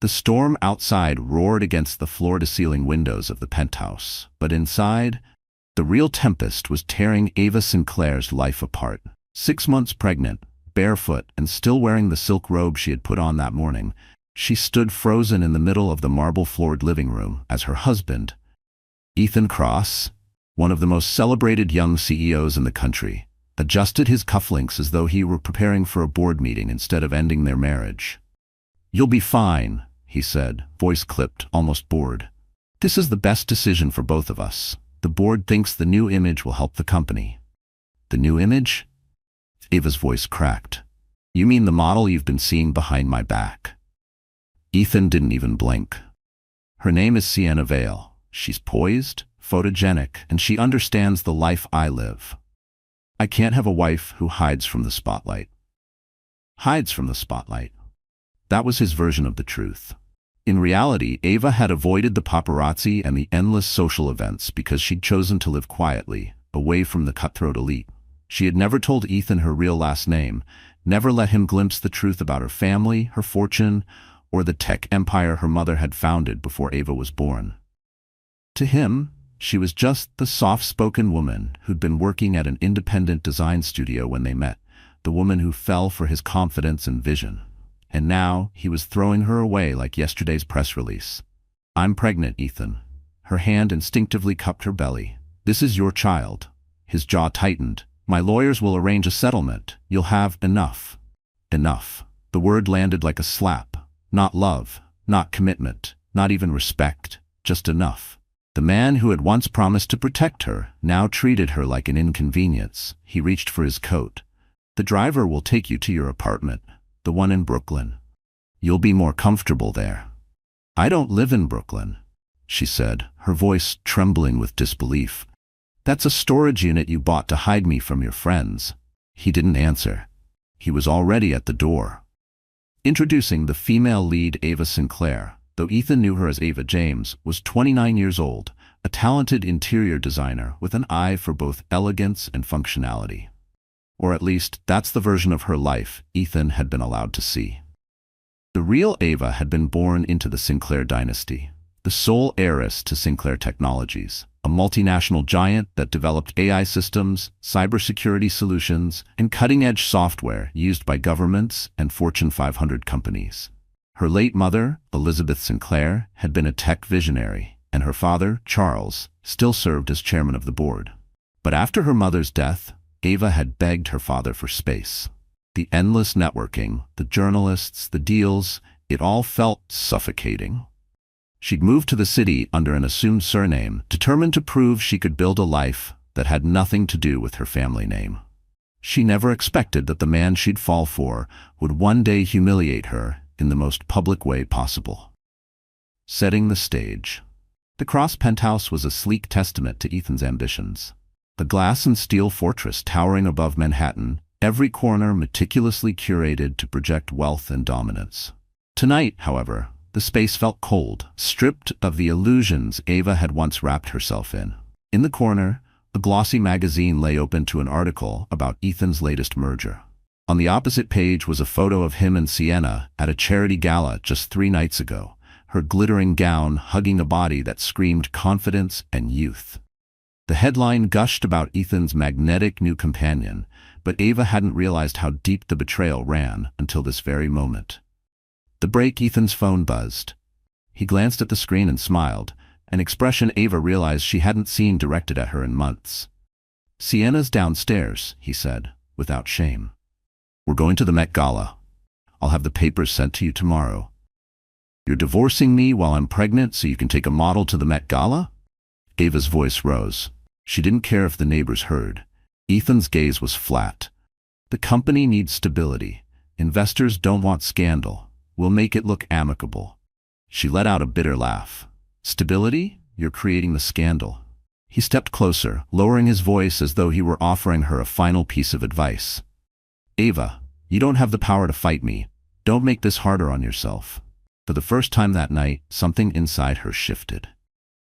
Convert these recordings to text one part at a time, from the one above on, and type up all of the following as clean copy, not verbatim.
The storm outside roared against the floor-to-ceiling windows of the penthouse, but inside, the real tempest was tearing Ava Sinclair's life apart. 6 months pregnant, barefoot, and still wearing the silk robe she had put on that morning, she stood frozen in the middle of the marble-floored living room as her husband, Ethan Cross, one of the most celebrated young CEOs in the country, adjusted his cufflinks as though he were preparing for a board meeting instead of ending their marriage. "You'll be fine," he said, voice clipped, almost bored. "This is the best decision for both of us. The board thinks the new image will help the company." "The new image?" Ava's voice cracked. "You mean the model you've been seeing behind my back?" Ethan didn't even blink. "Her name is Sienna Vale. She's poised, photogenic, and she understands the life I live. I can't have a wife who hides from the spotlight." Hides from the spotlight. That was his version of the truth. In reality, Ava had avoided the paparazzi and the endless social events because she'd chosen to live quietly, away from the cutthroat elite. She had never told Ethan her real last name, never let him glimpse the truth about her family, her fortune, or the tech empire her mother had founded before Ava was born. To him, she was just the soft-spoken woman who'd been working at an independent design studio when they met, the woman who fell for his confidence and vision. And now he was throwing her away like yesterday's press release. "I'm pregnant, Ethan." Her hand instinctively cupped her belly. "This is your child." His jaw tightened. "My lawyers will arrange a settlement. You'll have enough." Enough. The word landed like a slap. Not love, not commitment, not even respect, just enough. The man who had once promised to protect her now treated her like an inconvenience. He reached for his coat. "The driver will take you to your apartment. The one in Brooklyn. You'll be more comfortable there." "I don't live in Brooklyn," she said, her voice trembling with disbelief. "That's a storage unit you bought to hide me from your friends." He didn't answer. He was already at the door. Introducing the female lead, Ava Sinclair, though Ethan knew her as Ava James, was 29 years old, a talented interior designer with an eye for both elegance and functionality. Or at least, that's the version of her life Ethan had been allowed to see. The real Ava had been born into the Sinclair dynasty, the sole heiress to Sinclair Technologies, a multinational giant that developed AI systems, cybersecurity solutions, and cutting-edge software used by governments and Fortune 500 companies. Her late mother, Elizabeth Sinclair, had been a tech visionary, and her father, Charles, still served as chairman of the board. But after her mother's death, Ava had begged her father for space. The endless networking, the journalists, the deals, it all felt suffocating. She'd moved to the city under an assumed surname, determined to prove she could build a life that had nothing to do with her family name. She never expected that the man she'd fall for would one day humiliate her in the most public way possible. Setting the stage. The Cross penthouse was a sleek testament to Ethan's ambitions. The glass and steel fortress towering above Manhattan, every corner meticulously curated to project wealth and dominance. Tonight, however, the space felt cold, stripped of the illusions Ava had once wrapped herself in. In the corner, a glossy magazine lay open to an article about Ethan's latest merger. On the opposite page was a photo of him and Sienna at a charity gala just 3 nights ago, her glittering gown hugging a body that screamed confidence and youth. The headline gushed about Ethan's magnetic new companion, but Ava hadn't realized how deep the betrayal ran until this very moment. The break, Ethan's phone buzzed. He glanced at the screen and smiled, an expression Ava realized she hadn't seen directed at her in months. "Sienna's downstairs," he said, without shame. "We're going to the Met Gala. I'll have the papers sent to you tomorrow." "You're divorcing me while I'm pregnant so you can take a model to the Met Gala?" Ava's voice rose. She didn't care if the neighbors heard. Ethan's gaze was flat. "The company needs stability. Investors don't want scandal. We'll make it look amicable." She let out a bitter laugh. "Stability? You're creating the scandal." He stepped closer, lowering his voice as though he were offering her a final piece of advice. "Ava, you don't have the power to fight me. Don't make this harder on yourself." For the first time that night, something inside her shifted.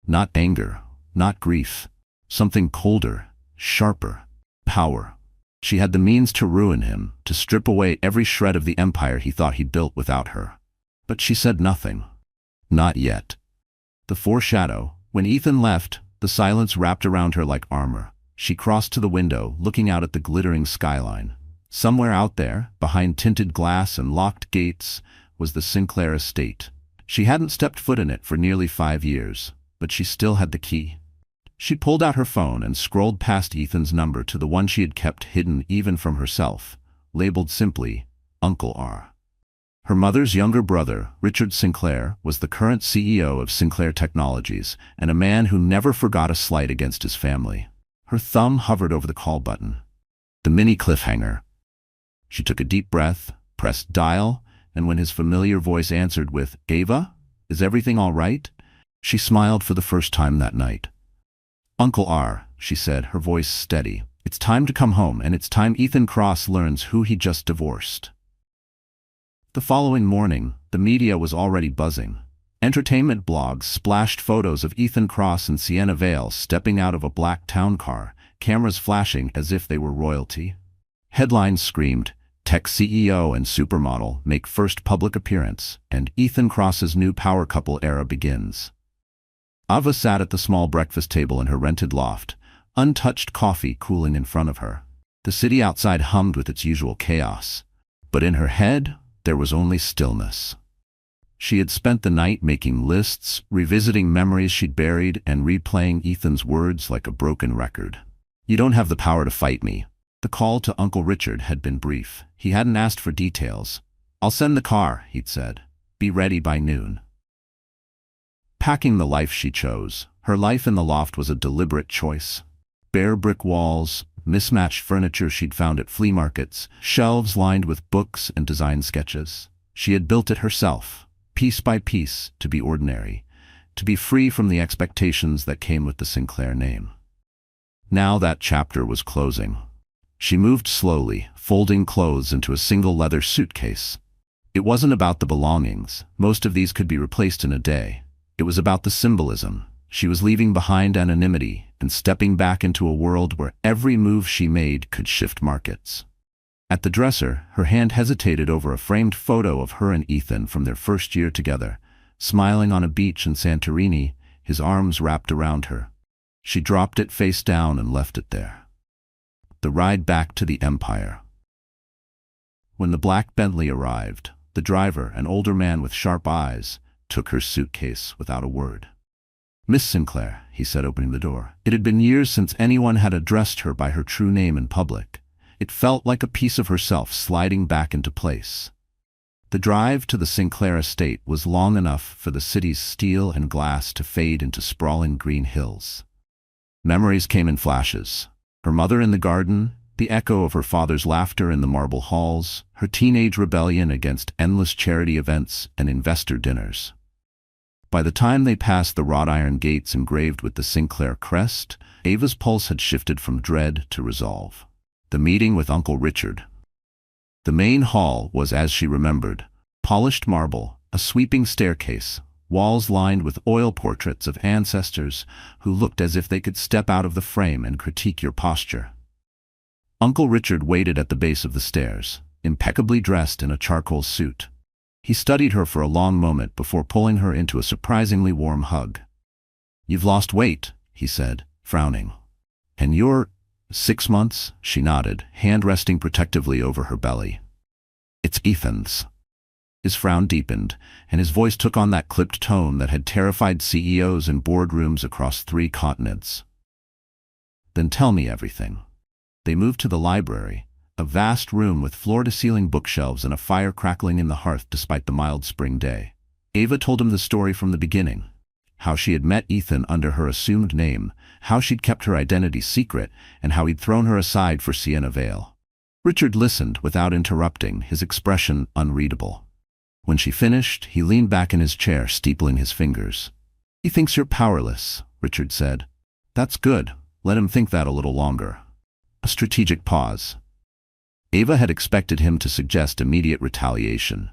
Not anger, not grief. Something colder, sharper. Power. She had the means to ruin him, to strip away every shred of the empire he thought he'd built without her. But she said nothing. Not yet. The foreshadow. When Ethan left, the silence wrapped around her like armor. She crossed to the window, looking out at the glittering skyline. Somewhere out there, behind tinted glass and locked gates, was the Sinclair estate. She hadn't stepped foot in it for nearly 5 years, but she still had the key. She pulled out her phone and scrolled past Ethan's number to the one she had kept hidden even from herself, labeled simply, Uncle R. Her mother's younger brother, Richard Sinclair, was the current CEO of Sinclair Technologies and a man who never forgot a slight against his family. Her thumb hovered over the call button. The mini cliffhanger. She took a deep breath, pressed dial, and when his familiar voice answered with, "Ava, is everything all right?" she smiled for the first time that night. "Uncle R," she said, her voice steady. "It's time to come home, and it's time Ethan Cross learns who he just divorced." The following morning, the media was already buzzing. Entertainment blogs splashed photos of Ethan Cross and Sienna Vale stepping out of a black town car, cameras flashing as if they were royalty. Headlines screamed, "Tech CEO and supermodel make first public appearance, and Ethan Cross's new power couple era begins." Ava sat at the small breakfast table in her rented loft, untouched coffee cooling in front of her. The city outside hummed with its usual chaos, but in her head, there was only stillness. She had spent the night making lists, revisiting memories she'd buried, and replaying Ethan's words like a broken record. "You don't have the power to fight me." The call to Uncle Richard had been brief. He hadn't asked for details. "I'll send the car," he'd said. "Be ready by noon." Packing the life she chose, her life in the loft was a deliberate choice. Bare brick walls, mismatched furniture she'd found at flea markets, shelves lined with books and design sketches. She had built it herself, piece by piece, to be ordinary, to be free from the expectations that came with the Sinclair name. Now that chapter was closing. She moved slowly, folding clothes into a single leather suitcase. It wasn't about the belongings. Most of these could be replaced in a day. It was about the symbolism. She was leaving behind anonymity and stepping back into a world where every move she made could shift markets. At the dresser, her hand hesitated over a framed photo of her and Ethan from their first year together, smiling on a beach in Santorini, his arms wrapped around her. She dropped it face down and left it there. The ride back to the Empire. When the black Bentley arrived, the driver, an older man with sharp eyes, took her suitcase without a word. "Miss Sinclair," he said, opening the door. It had been years since anyone had addressed her by her true name in public. It felt like a piece of herself sliding back into place. The drive to the Sinclair estate was long enough for the city's steel and glass to fade into sprawling green hills. Memories came in flashes. Her mother in the garden, the echo of her father's laughter in the marble halls, her teenage rebellion against endless charity events and investor dinners. By the time they passed the wrought iron gates engraved with the Sinclair crest, Ava's pulse had shifted from dread to resolve. The meeting with Uncle Richard. The main hall was, as she remembered, polished marble, a sweeping staircase, walls lined with oil portraits of ancestors who looked as if they could step out of the frame and critique your posture. Uncle Richard waited at the base of the stairs, impeccably dressed in a charcoal suit. He studied her for a long moment before pulling her into a surprisingly warm hug. "You've lost weight," he said, frowning. "And you're 6 months?" She nodded, hand resting protectively over her belly. "It's Ethan's." His frown deepened, and his voice took on that clipped tone that had terrified CEOs in boardrooms across 3 continents. "Then tell me everything." They moved to the library, a vast room with floor-to-ceiling bookshelves and a fire crackling in the hearth despite the mild spring day. Ava told him the story from the beginning. How she had met Ethan under her assumed name, how she'd kept her identity secret, and how he'd thrown her aside for Sienna Vale. Richard listened without interrupting, his expression unreadable. When she finished, he leaned back in his chair, steepling his fingers. "He thinks you're powerless," Richard said. "That's good. Let him think that a little longer." A strategic pause. Ava had expected him to suggest immediate retaliation.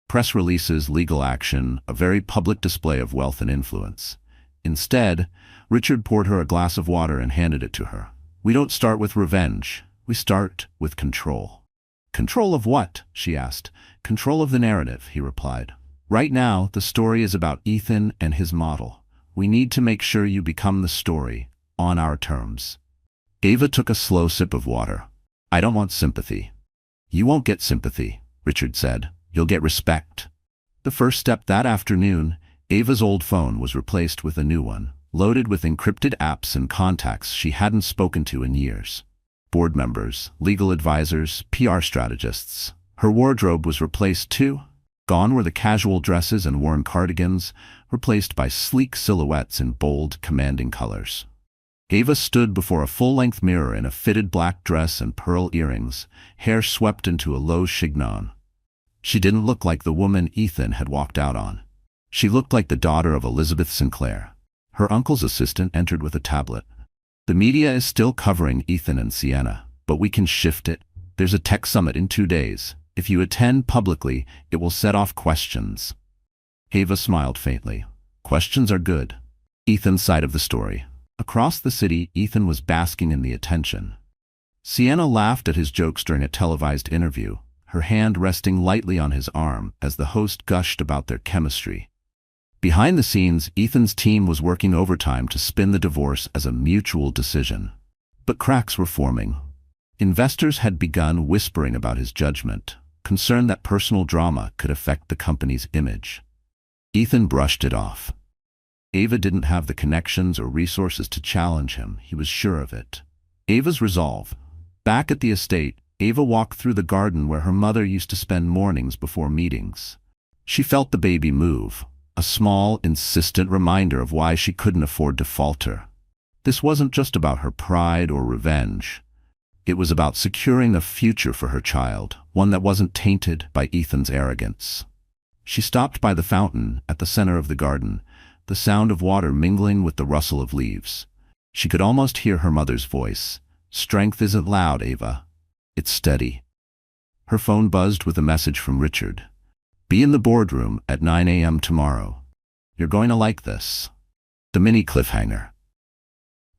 Press releases, legal action, a very public display of wealth and influence. Instead, Richard poured her a glass of water and handed it to her. "We don't start with revenge. We start with control." "Control of what?" she asked. "Control of the narrative," he replied. Right now, the story is about Ethan and his model. We need to make sure you become the story, on our terms. Ava took a slow sip of water. I don't want sympathy. You won't get sympathy, Richard said. You'll get respect. The first step that afternoon, Ava's old phone was replaced with a new one, loaded with encrypted apps and contacts she hadn't spoken to in years. Board members, legal advisors, PR strategists. Her wardrobe was replaced too. Gone were the casual dresses and worn cardigans, replaced by sleek silhouettes in bold, commanding colors. Ava stood before a full-length mirror in a fitted black dress and pearl earrings, hair swept into a low chignon. She didn't look like the woman Ethan had walked out on. She looked like the daughter of Elizabeth Sinclair. Her uncle's assistant entered with a tablet. The media is still covering Ethan and Sienna, but we can shift it. There's a tech summit in 2 days. If you attend publicly, it will set off questions. Ava smiled faintly. Questions are good. Ethan's side of the story. Across the city, Ethan was basking in the attention. Sienna laughed at his jokes during a televised interview, her hand resting lightly on his arm as the host gushed about their chemistry. Behind the scenes, Ethan's team was working overtime to spin the divorce as a mutual decision. But cracks were forming. Investors had begun whispering about his judgment, concerned that personal drama could affect the company's image. Ethan brushed it off. Ava didn't have the connections or resources to challenge him, he was sure of it. Ava's resolve. Back at the estate, Ava walked through the garden where her mother used to spend mornings before meetings. She felt the baby move, a small, insistent reminder of why she couldn't afford to falter. This wasn't just about her pride or revenge. It was about securing a future for her child, one that wasn't tainted by Ethan's arrogance. She stopped by the fountain at the center of the garden, the sound of water mingling with the rustle of leaves. She could almost hear her mother's voice. Strength isn't loud, Ava. It's steady. Her phone buzzed with a message from Richard. Be in the boardroom at 9 a.m. tomorrow. You're going to like this. The mini cliffhanger.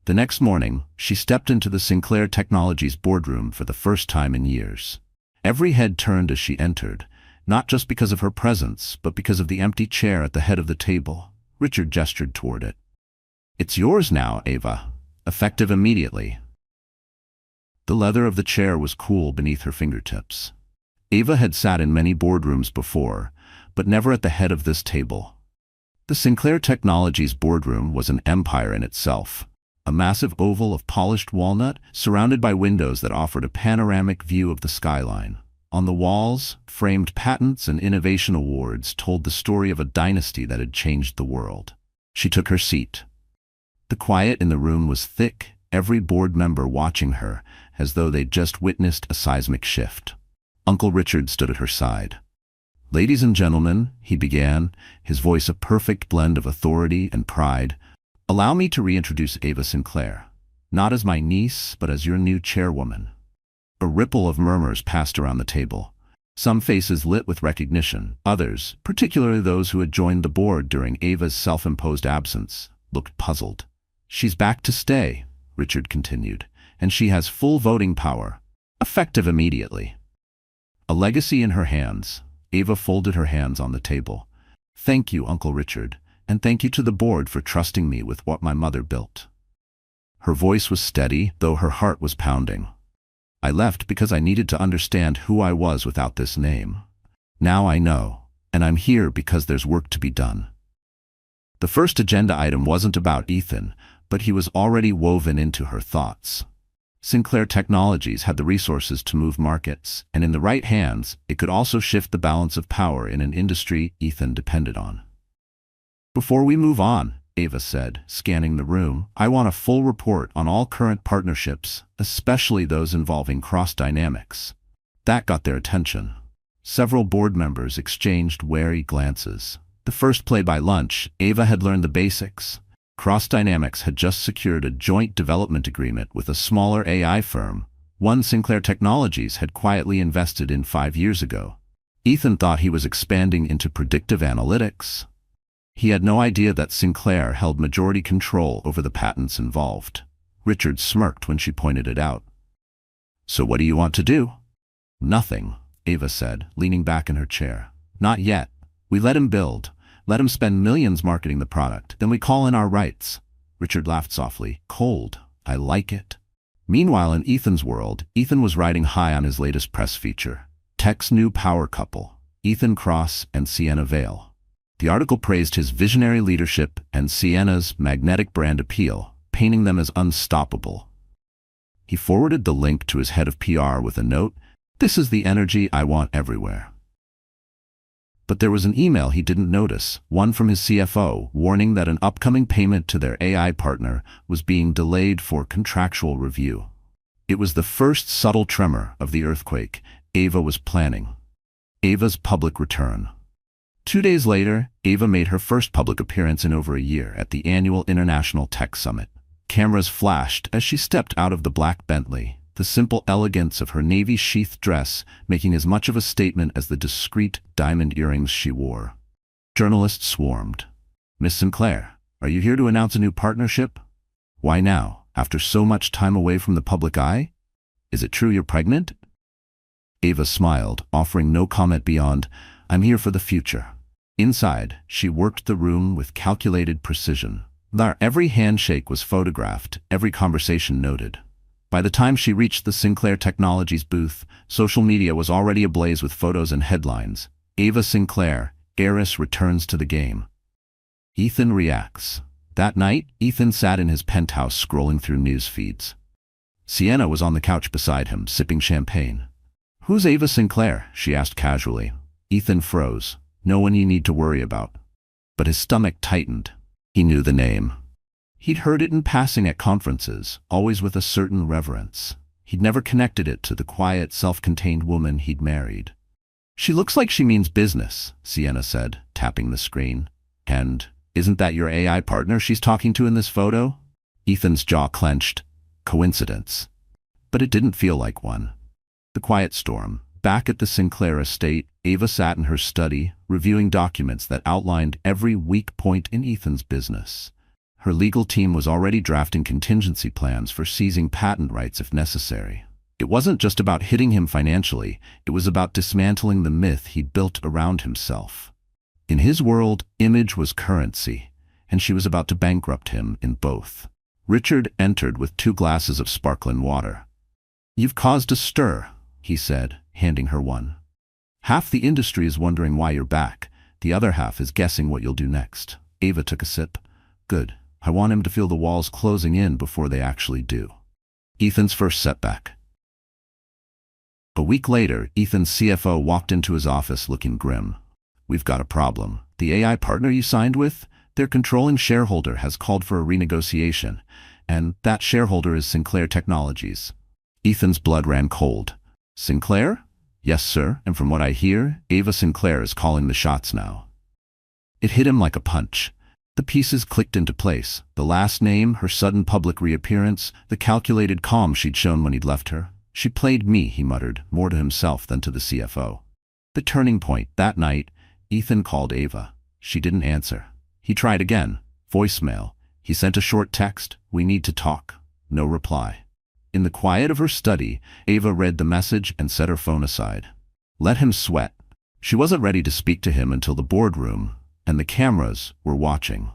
The next morning, she stepped into the Sinclair Technologies boardroom for the first time in years. Every head turned as she entered, not just because of her presence, but because of the empty chair at the head of the table. Richard gestured toward it. It's yours now, Ava. Effective immediately. The leather of the chair was cool beneath her fingertips. Ava had sat in many boardrooms before, but never at the head of this table. The Sinclair Technologies boardroom was an empire in itself. A massive oval of polished walnut surrounded by windows that offered a panoramic view of the skyline. On the walls, framed patents and innovation awards told the story of a dynasty that had changed the world. She took her seat. The quiet in the room was thick, every board member watching her, as though they'd just witnessed a seismic shift. Uncle Richard stood at her side. Ladies and gentlemen, he began, his voice a perfect blend of authority and pride, allow me to reintroduce Ava Sinclair, not as my niece, but as your new chairwoman. A ripple of murmurs passed around the table. Some faces lit with recognition, others, particularly those who had joined the board during Ava's self-imposed absence, looked puzzled. She's back to stay, Richard continued, and she has full voting power, effective immediately. A legacy in her hands, Ava folded her hands on the table. Thank you, Uncle Richard, and thank you to the board for trusting me with what my mother built. Her voice was steady, though her heart was pounding. I left because I needed to understand who I was without this name. Now I know, and I'm here because there's work to be done. The first agenda item wasn't about Ethan, but he was already woven into her thoughts. Sinclair Technologies had the resources to move markets, and in the right hands, it could also shift the balance of power in an industry Ethan depended on. Before we move on, Ava said, scanning the room, I want a full report on all current partnerships, especially those involving cross-dynamics. That got their attention. Several board members exchanged wary glances. The first play by lunch, Ava had learned the basics. Cross-Dynamics had just secured a joint development agreement with a smaller AI firm, one Sinclair Technologies had quietly invested in 5 years ago. Ethan thought he was expanding into predictive analytics. He had no idea that Sinclair held majority control over the patents involved. Richard smirked when she pointed it out. So what do you want to do? Nothing, Ava said, leaning back in her chair. Not yet. We let him build, let him spend millions marketing the product, then we call in our rights. Richard laughed softly. Cold. I like it. Meanwhile, in Ethan's world, Ethan was riding high on his latest press feature. Tech's new power couple, Ethan Kross and Sienna Vale. The article praised his visionary leadership and Sienna's magnetic brand appeal, painting them as unstoppable. He forwarded the link to his head of PR with a note, "This is the energy I want everywhere." But there was an email he didn't notice, one from his CFO, warning that an upcoming payment to their AI partner was being delayed for contractual review. It was the first subtle tremor of the earthquake Ava was planning. Ava's public return. 2 days later, Ava made her first public appearance in over a year at the annual International Tech Summit. Cameras flashed as she stepped out of the black Bentley, the simple elegance of her navy-sheathed dress making as much of a statement as the discreet diamond earrings she wore. Journalists swarmed. "Miss Sinclair, are you here to announce a new partnership? Why now, after so much time away from the public eye? Is it true you're pregnant?" Ava smiled, offering no comment beyond, "I'm here for the future." Inside, she worked the room with calculated precision. Every handshake was photographed, every conversation noted. By the time she reached the Sinclair Technologies booth, social media was already ablaze with photos and headlines. Ava Sinclair, Heiress returns to the game. Ethan reacts. That night, Ethan sat in his penthouse scrolling through news feeds. Sienna was on the couch beside him, sipping champagne. "Who's Ava Sinclair?" she asked casually. Ethan froze. "No one you need to worry about." But his stomach tightened. He knew the name. He'd heard it in passing at conferences, always with a certain reverence. He'd never connected it to the quiet, self-contained woman he'd married. "She looks like she means business," Sienna said, tapping the screen. "And isn't that your AI partner she's talking to in this photo?" Ethan's jaw clenched. Coincidence. But it didn't feel like one. The quiet storm. Back at the Sinclair estate, Ava sat in her study, reviewing documents that outlined every weak point in Ethan's business. Her legal team was already drafting contingency plans for seizing patent rights if necessary. It wasn't just about hitting him financially, it was about dismantling the myth he'd built around himself. In his world, image was currency, and she was about to bankrupt him in both. Richard entered with 2 glasses of sparkling water. "You've caused a stir," he said, handing her one. "Half the industry is wondering why you're back. The other half is guessing what you'll do next." Ava took a sip. "Good. I want him to feel the walls closing in before they actually do." Ethan's first setback. A week later, Ethan's CFO walked into his office looking grim. "We've got a problem. The AI partner you signed with, their controlling shareholder has called for a renegotiation, and that shareholder is Sinclair Technologies." Ethan's blood ran cold. "Sinclair?" "Yes, sir, and from what I hear, Ava Sinclair is calling the shots now." It hit him like a punch. The pieces clicked into place. The last name, her sudden public reappearance, the calculated calm she'd shown when he'd left her. "She played me," he muttered, more to himself than to the CFO. The turning point. That night, Ethan called Ava. She didn't answer. He tried again. Voicemail. He sent a short text, "We need to talk." No reply. In the quiet of her study, Ava read the message and set her phone aside. Let him sweat. She wasn't ready to speak to him until the boardroom, and the cameras were watching.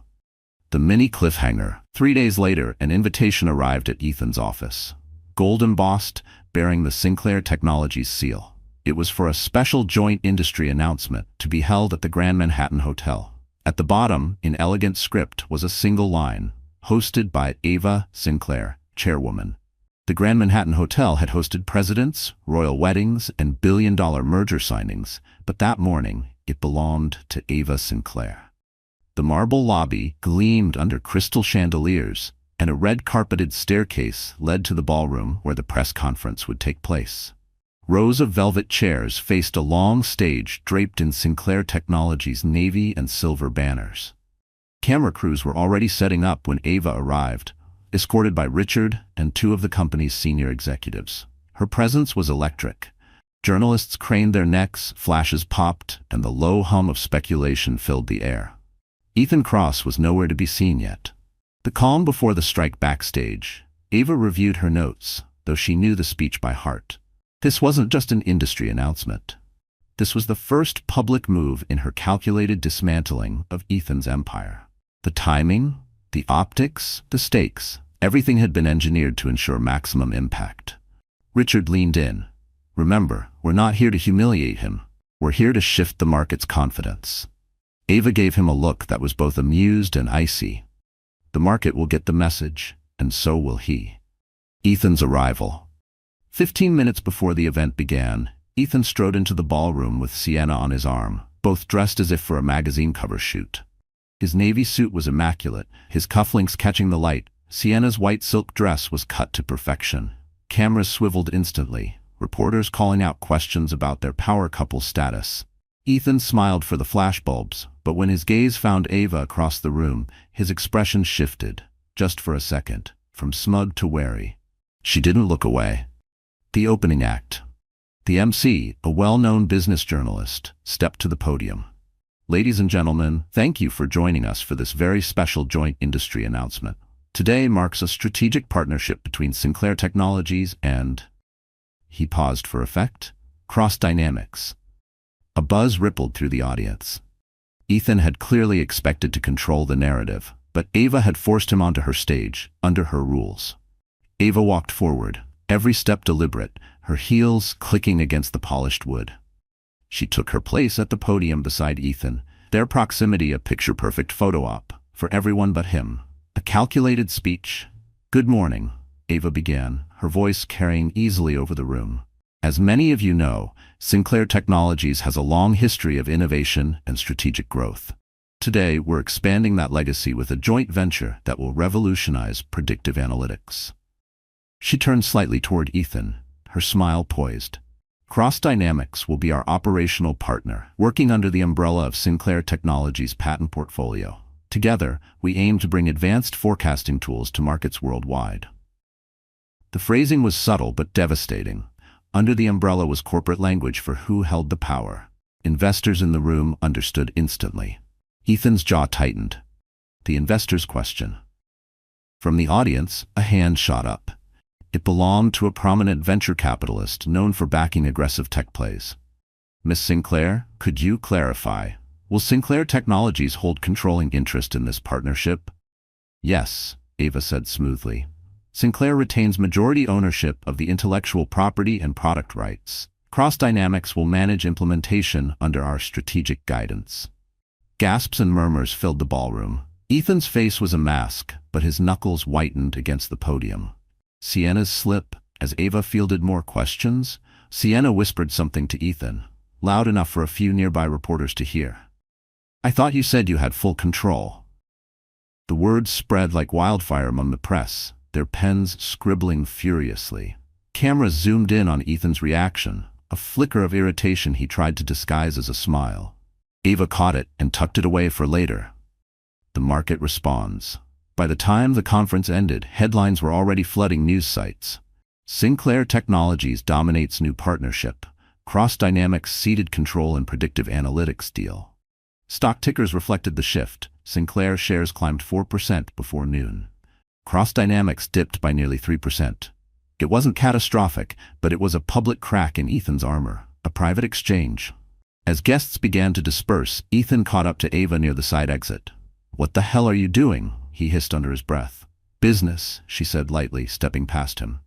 The mini cliffhanger. 3 days later, an invitation arrived at Ethan's office. Gold embossed, bearing the Sinclair Technologies seal. It was for a special joint industry announcement to be held at the Grand Manhattan Hotel. At the bottom, in elegant script, was a single line, "Hosted by Ava Sinclair, Chairwoman." The Grand Manhattan Hotel had hosted presidents, royal weddings, and billion-dollar merger signings, but that morning, it belonged to Ava Sinclair. The marble lobby gleamed under crystal chandeliers, and a red-carpeted staircase led to the ballroom where the press conference would take place. Rows of velvet chairs faced a long stage draped in Sinclair Technologies' navy and silver banners. Camera crews were already setting up when Ava arrived, escorted by Richard and 2 of the company's senior executives. Her presence was electric. Journalists craned their necks, flashes popped, and the low hum of speculation filled the air. Ethan Kross was nowhere to be seen yet. The calm before the strike backstage. Ava reviewed her notes, though she knew the speech by heart. This wasn't just an industry announcement. This was the first public move in her calculated dismantling of Ethan's empire. The timing, the optics, the stakes, everything had been engineered to ensure maximum impact. Richard leaned in. Remember, we're not here to humiliate him. We're here to shift the market's confidence. Ava gave him a look that was both amused and icy. The market will get the message, and so will he. Ethan's arrival. 15 minutes before the event began, Ethan strode into the ballroom with Sienna on his arm, both dressed as if for a magazine cover shoot. His navy suit was immaculate, his cufflinks catching the light. Sienna's white silk dress was cut to perfection. Cameras swiveled instantly, reporters calling out questions about their power couple status. Ethan smiled for the flashbulbs, but when his gaze found Ava across the room, his expression shifted, just for a second, from smug to wary. She didn't look away. The opening act. The MC, a well-known business journalist, stepped to the podium. Ladies and gentlemen, thank you for joining us for this very special joint industry announcement. Today marks a strategic partnership between Sinclair Technologies and... He paused for effect. Cross Dynamics. A buzz rippled through the audience. Ethan had clearly expected to control the narrative, but Ava had forced him onto her stage, under her rules. Ava walked forward, every step deliberate, her heels clicking against the polished wood. She took her place at the podium beside Ethan, their proximity a picture-perfect photo op, for everyone but him. A calculated speech. "Good morning," Ava began, her voice carrying easily over the room. "As many of you know, Sinclair Technologies has a long history of innovation and strategic growth. Today, we're expanding that legacy with a joint venture that will revolutionize predictive analytics." She turned slightly toward Ethan, her smile poised. "Cross Dynamics will be our operational partner, working under the umbrella of Sinclair Technologies' patent portfolio. Together, we aim to bring advanced forecasting tools to markets worldwide." The phrasing was subtle but devastating. Under the umbrella was corporate language for who held the power. Investors in the room understood instantly. Ethan's jaw tightened. The investor's question. From the audience, a hand shot up. It belonged to a prominent venture capitalist known for backing aggressive tech plays. "Miss Sinclair, could you clarify? Will Sinclair Technologies hold controlling interest in this partnership?" "Yes," Ava said smoothly. "Sinclair retains majority ownership of the intellectual property and product rights. Cross Dynamics will manage implementation under our strategic guidance." Gasps and murmurs filled the ballroom. Ethan's face was a mask, but his knuckles whitened against the podium. Sienna's slip, as Ava fielded more questions. Sienna whispered something to Ethan, loud enough for a few nearby reporters to hear. "I thought you said you had full control." The words spread like wildfire among the press, their pens scribbling furiously. Cameras zoomed in on Ethan's reaction, a flicker of irritation he tried to disguise as a smile. Ava caught it and tucked it away for later. The market responds. By the time the conference ended, headlines were already flooding news sites. Sinclair Technologies dominates new partnership. Cross Dynamics ceded control in predictive analytics deal. Stock tickers reflected the shift. Sinclair shares climbed 4% before noon. Cross Dynamics dipped by nearly 3%. It wasn't catastrophic, but it was a public crack in Ethan's armor, a private exchange. As guests began to disperse, Ethan caught up to Ava near the side exit. "What the hell are you doing?" he hissed under his breath. "Business," she said lightly, stepping past him.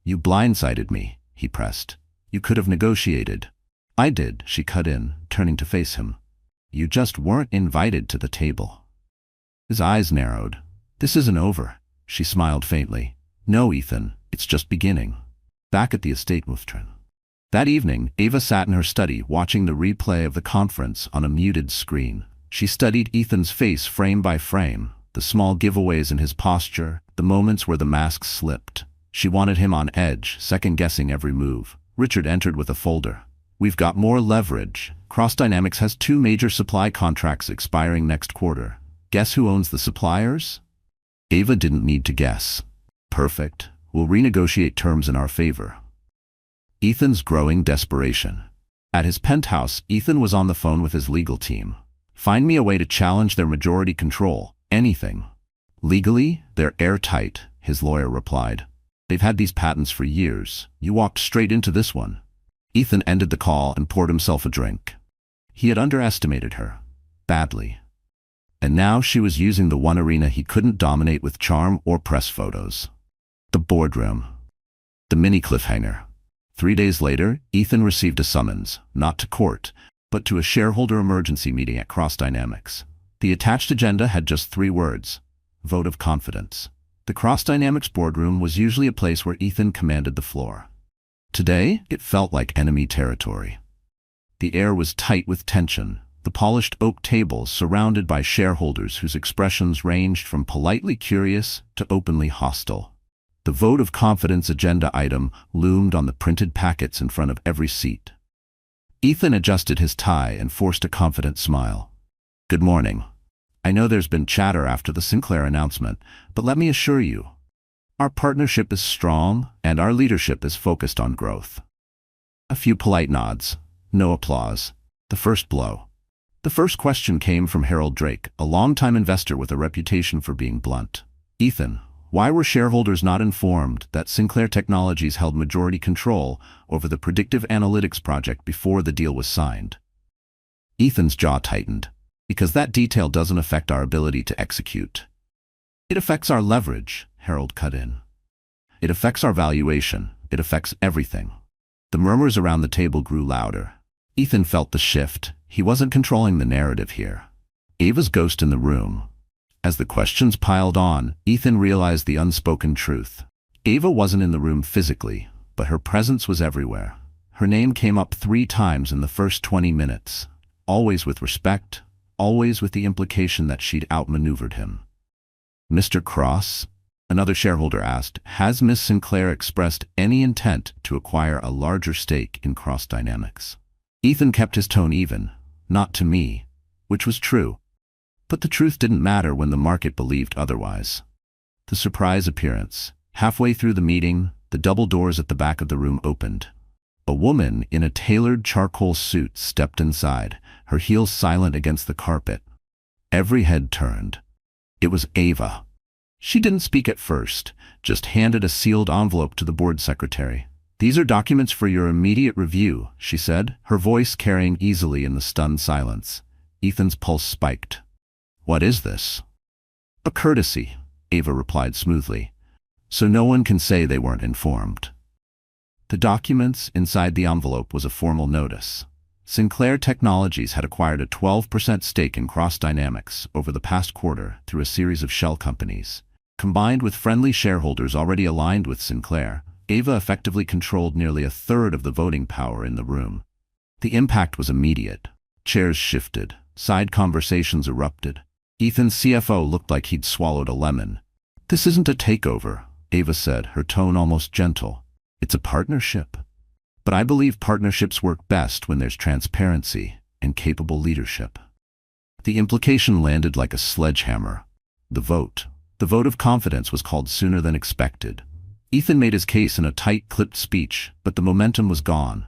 "You blindsided me," he pressed. "You could have negotiated." "I did," she cut in, turning to face him. "You just weren't invited to the table." His eyes narrowed. "This isn't over," she smiled faintly. "No, Ethan, it's just beginning." Back at the estate Muftrin. That evening, Ava sat in her study watching the replay of the conference on a muted screen. She studied Ethan's face frame by frame, the small giveaways in his posture, the moments where the mask slipped. She wanted him on edge, second-guessing every move. Richard entered with a folder. "We've got more leverage. Cross Dynamics has 2 major supply contracts expiring next quarter. Guess who owns the suppliers?" Ava didn't need to guess. "Perfect. We'll renegotiate terms in our favor." Ethan's growing desperation. At his penthouse, Ethan was on the phone with his legal team. "Find me a way to challenge their majority control. Anything." "Legally, they're airtight," his lawyer replied. "They've had these patents for years. You walked straight into this one." Ethan ended the call and poured himself a drink. He had underestimated her. Badly. And now she was using the one arena he couldn't dominate with charm or press photos. The boardroom. The mini cliffhanger. 3 days later, Ethan received a summons, not to court, but to a shareholder emergency meeting at Cross Dynamics. The attached agenda had just 3 words: vote of confidence. The Cross Dynamics boardroom was usually a place where Ethan commanded the floor. Today, it felt like enemy territory. The air was tight with tension, the polished oak tables surrounded by shareholders whose expressions ranged from politely curious to openly hostile. The vote of confidence agenda item loomed on the printed packets in front of every seat. Ethan adjusted his tie and forced a confident smile. "Good morning. I know there's been chatter after the Sinclair announcement, but let me assure you, our partnership is strong and our leadership is focused on growth." A few polite nods. No applause. The first blow. The first question came from Harold Drake, a longtime investor with a reputation for being blunt. "Ethan, why were shareholders not informed that Sinclair Technologies held majority control over the predictive analytics project before the deal was signed?" Ethan's jaw tightened. "Because that detail doesn't affect our ability to execute." "It affects our leverage," Harold cut in. "It affects our valuation. It affects everything." The murmurs around the table grew louder. Ethan felt the shift. He wasn't controlling the narrative here. Ava's ghost in the room. As the questions piled on, Ethan realized the unspoken truth. Ava wasn't in the room physically, but her presence was everywhere. Her name came up 3 times in the first 20 minutes, always with respect, always with the implication that she'd outmaneuvered him. "Mr. Cross?" another shareholder asked. "Has Miss Sinclair expressed any intent to acquire a larger stake in Cross Dynamics?" Ethan kept his tone even. "Not to me," which was true. But the truth didn't matter when the market believed otherwise. The surprise appearance. Halfway through the meeting, the double doors at the back of the room opened. A woman in a tailored charcoal suit stepped inside, her heels silent against the carpet. Every head turned. It was Ava. She didn't speak at first, just handed a sealed envelope to the board secretary. "These are documents for your immediate review," she said, her voice carrying easily in the stunned silence. Ethan's pulse spiked. "What is this?" "A courtesy," Ava replied smoothly, "so no one can say they weren't informed." The documents inside the envelope was a formal notice. Sinclair Technologies had acquired a 12% stake in Cross Dynamics over the past quarter through a series of shell companies. Combined with friendly shareholders already aligned with Sinclair, Ava effectively controlled nearly a third of the voting power in the room. The impact was immediate. Chairs shifted. Side conversations erupted. Ethan's CFO looked like he'd swallowed a lemon. "This isn't a takeover," Ava said, her tone almost gentle. "It's a partnership. But I believe partnerships work best when there's transparency and capable leadership." The implication landed like a sledgehammer. The vote of confidence was called sooner than expected. Ethan made his case in a tight, clipped speech, but the momentum was gone.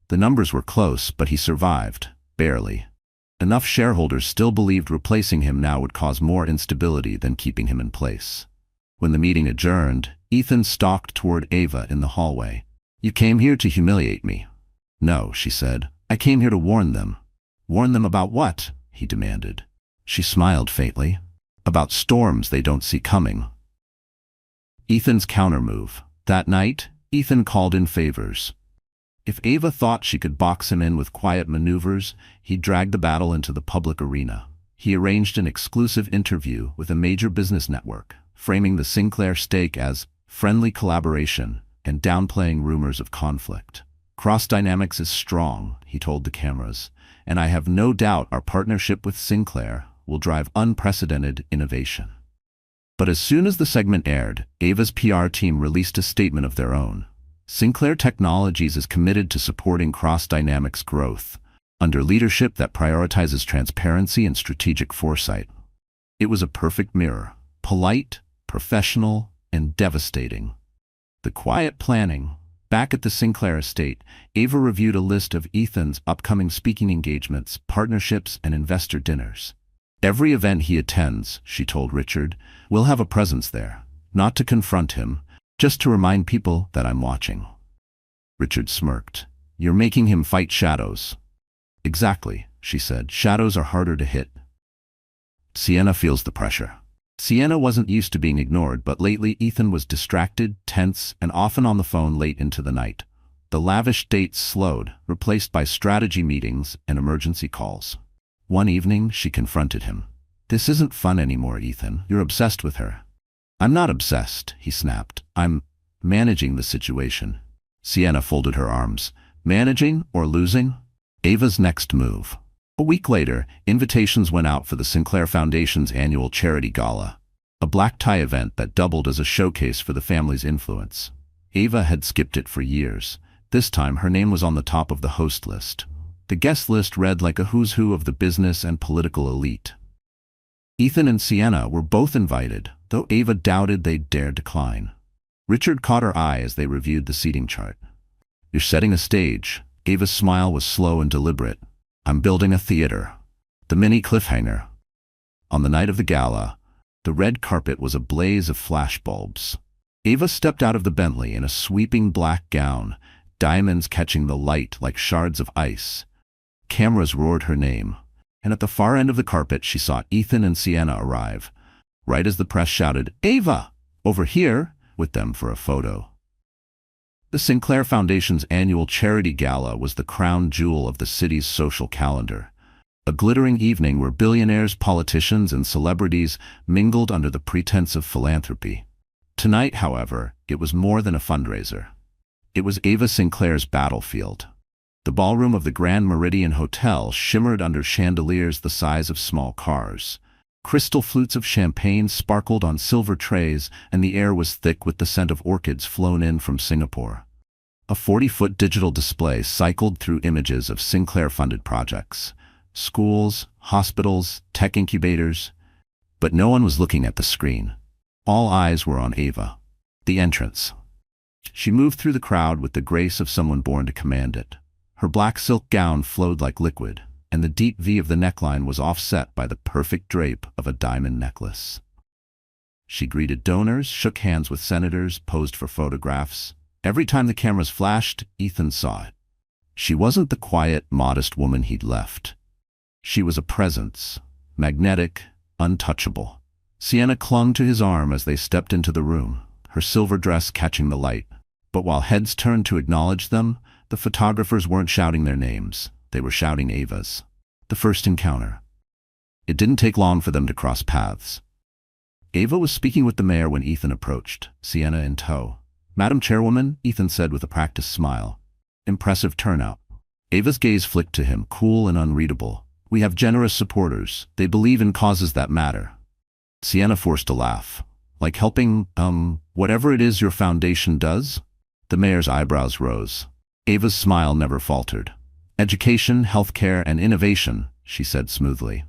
The numbers were close, but he survived, barely. Enough shareholders still believed replacing him now would cause more instability than keeping him in place. When the meeting adjourned, Ethan stalked toward Ava in the hallway. "You came here to humiliate me." "No," she said. "I came here to warn them." "Warn them about what?" he demanded. She smiled faintly. "About storms they don't see coming." Ethan's countermove. That night, Ethan called in favors. If Ava thought she could box him in with quiet maneuvers, he dragged the battle into the public arena. He arranged an exclusive interview with a major business network, framing the Sinclair stake as friendly collaboration and downplaying rumors of conflict. "Cross Dynamics is strong," he told the cameras, "and I have no doubt our partnership with Sinclair will drive unprecedented innovation." But as soon as the segment aired, Ava's PR team released a statement of their own. Sinclair Technologies is committed to supporting Cross Dynamics' growth, under leadership that prioritizes transparency and strategic foresight. It was a perfect mirror, polite, professional, and devastating. The quiet planning. Back at the Sinclair estate, Ava reviewed a list of Ethan's upcoming speaking engagements, partnerships, and investor dinners. "Every event he attends," she told Richard, "will have a presence there, not to confront him, just to remind people that I'm watching." Richard smirked. You're making him fight shadows. Exactly, she said. Shadows are harder to hit. Sienna feels the pressure. Sienna wasn't used to being ignored, but lately Ethan was distracted, tense, and often on the phone late into the night. The lavish dates slowed, replaced by strategy meetings and emergency calls. One evening, she confronted him. This isn't fun anymore, Ethan. You're obsessed with her. I'm not obsessed, he snapped. I'm managing the situation. Sienna folded her arms. Managing or losing? Ava's next move. A week later, invitations went out for the Sinclair Foundation's annual charity gala, a black tie event that doubled as a showcase for the family's influence. Ava had skipped it for years. This time, her name was on the top of the host list. The guest list read like a who's who of the business and political elite. Ethan and Sienna were both invited, though Ava doubted they'd dare decline. Richard caught her eye as they reviewed the seating chart. You're setting a stage. Ava's smile was slow and deliberate. I'm building a theater. The mini cliffhanger. On the night of the gala, the red carpet was a blaze of flashbulbs. Ava stepped out of the Bentley in a sweeping black gown, diamonds catching the light like shards of ice. Cameras roared her name, and at the far end of the carpet she saw Ethan and Sienna arrive, right as the press shouted, "Ava! Over here!" with them for a photo. The Sinclair Foundation's annual charity gala was the crown jewel of the city's social calendar, a glittering evening where billionaires, politicians, and celebrities mingled under the pretense of philanthropy. Tonight, however, it was more than a fundraiser. It was Ava Sinclair's battlefield. The ballroom of the Grand Meridian Hotel shimmered under chandeliers the size of small cars. Crystal flutes of champagne sparkled on silver trays, and the air was thick with the scent of orchids flown in from Singapore. A 40-foot digital display cycled through images of Sinclair-funded projects, schools, hospitals, tech incubators. But no one was looking at the screen. All eyes were on Ava. The entrance. She moved through the crowd with the grace of someone born to command it. Her black silk gown flowed like liquid, and the deep V of the neckline was offset by the perfect drape of a diamond necklace. She greeted donors, shook hands with senators, posed for photographs. Every time the cameras flashed, Ethan saw it. She wasn't the quiet, modest woman he'd left. She was a presence, magnetic, untouchable. Sienna clung to his arm as they stepped into the room, her silver dress catching the light. But while heads turned to acknowledge them, the photographers weren't shouting their names. They were shouting Ava's. The first encounter. It didn't take long for them to cross paths. Ava was speaking with the mayor when Ethan approached, Sienna in tow. "Madam Chairwoman," Ethan said with a practiced smile. Impressive turnout. Ava's gaze flicked to him, cool and unreadable. "We have generous supporters. They believe in causes that matter." Sienna forced a laugh. "Like helping, whatever it is your foundation does?" The mayor's eyebrows rose. Ava's smile never faltered. "Education, healthcare, and innovation," she said smoothly.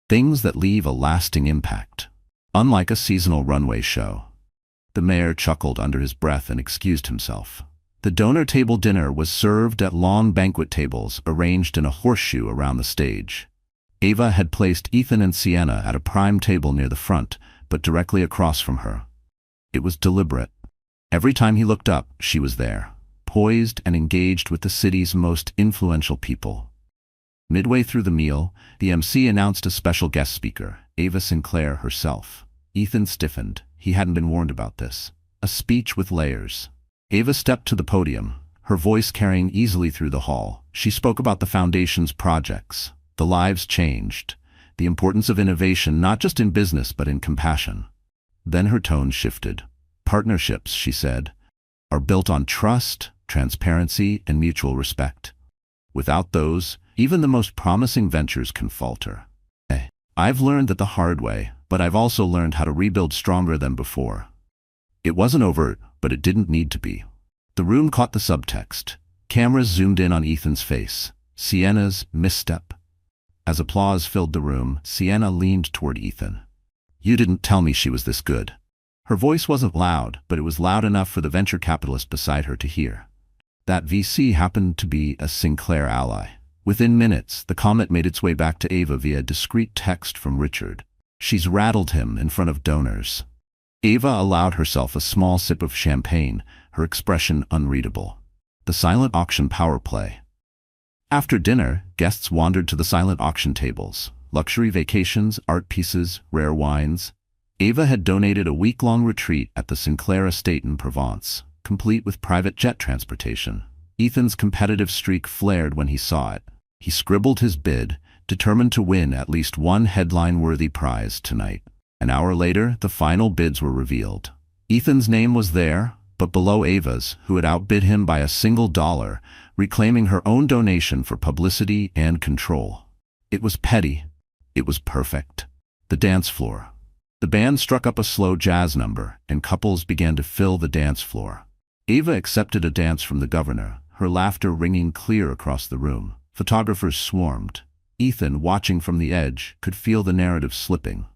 "Things that leave a lasting impact. Unlike a seasonal runway show." The mayor chuckled under his breath and excused himself. The donor table dinner was served at long banquet tables arranged in a horseshoe around the stage. Ava had placed Ethan and Sienna at a prime table near the front, but directly across from her. It was deliberate. Every time he looked up, she was there, poised and engaged with the city's most influential people. Midway through the meal, the MC announced a special guest speaker, Ava Sinclair herself. Ethan stiffened. He hadn't been warned about this. A speech with layers. Ava stepped to the podium, her voice carrying easily through the hall. She spoke about the foundation's projects, the lives changed, the importance of innovation not just in business but in compassion. Then her tone shifted. "Partnerships," she said, "are built on trust, transparency, and mutual respect. Without those, even the most promising ventures can falter. I've learned that the hard way, but I've also learned how to rebuild stronger than before." It wasn't overt, but it didn't need to be. The room caught the subtext. Cameras zoomed in on Ethan's face, Sienna's misstep. As applause filled the room, Sienna leaned toward Ethan. "You didn't tell me she was this good." Her voice wasn't loud, but it was loud enough for the venture capitalist beside her to hear. That VC happened to be a Sinclair ally. Within minutes, the comment made its way back to Ava via discreet text from Richard. "She's rattled him in front of donors." Ava allowed herself a small sip of champagne, her expression unreadable. The the silent auction power play. After dinner, guests wandered to the silent auction tables. Luxury vacations, art pieces, rare wines. Ava had donated a week-long retreat at the Sinclair estate in Provence, complete with private jet transportation. Ethan's competitive streak flared when he saw it. He scribbled his bid, determined to win at least one headline-worthy prize tonight. An hour later, the final bids were revealed. Ethan's name was there, but below Ava's, who had outbid him by $1, reclaiming her own donation for publicity and control. It was petty. It was perfect. The dance floor. The band struck up a slow jazz number, and couples began to fill the dance floor. Ava accepted a dance from the governor, her laughter ringing clear across the room. Photographers swarmed. Ethan, watching from the edge, could feel the narrative slipping.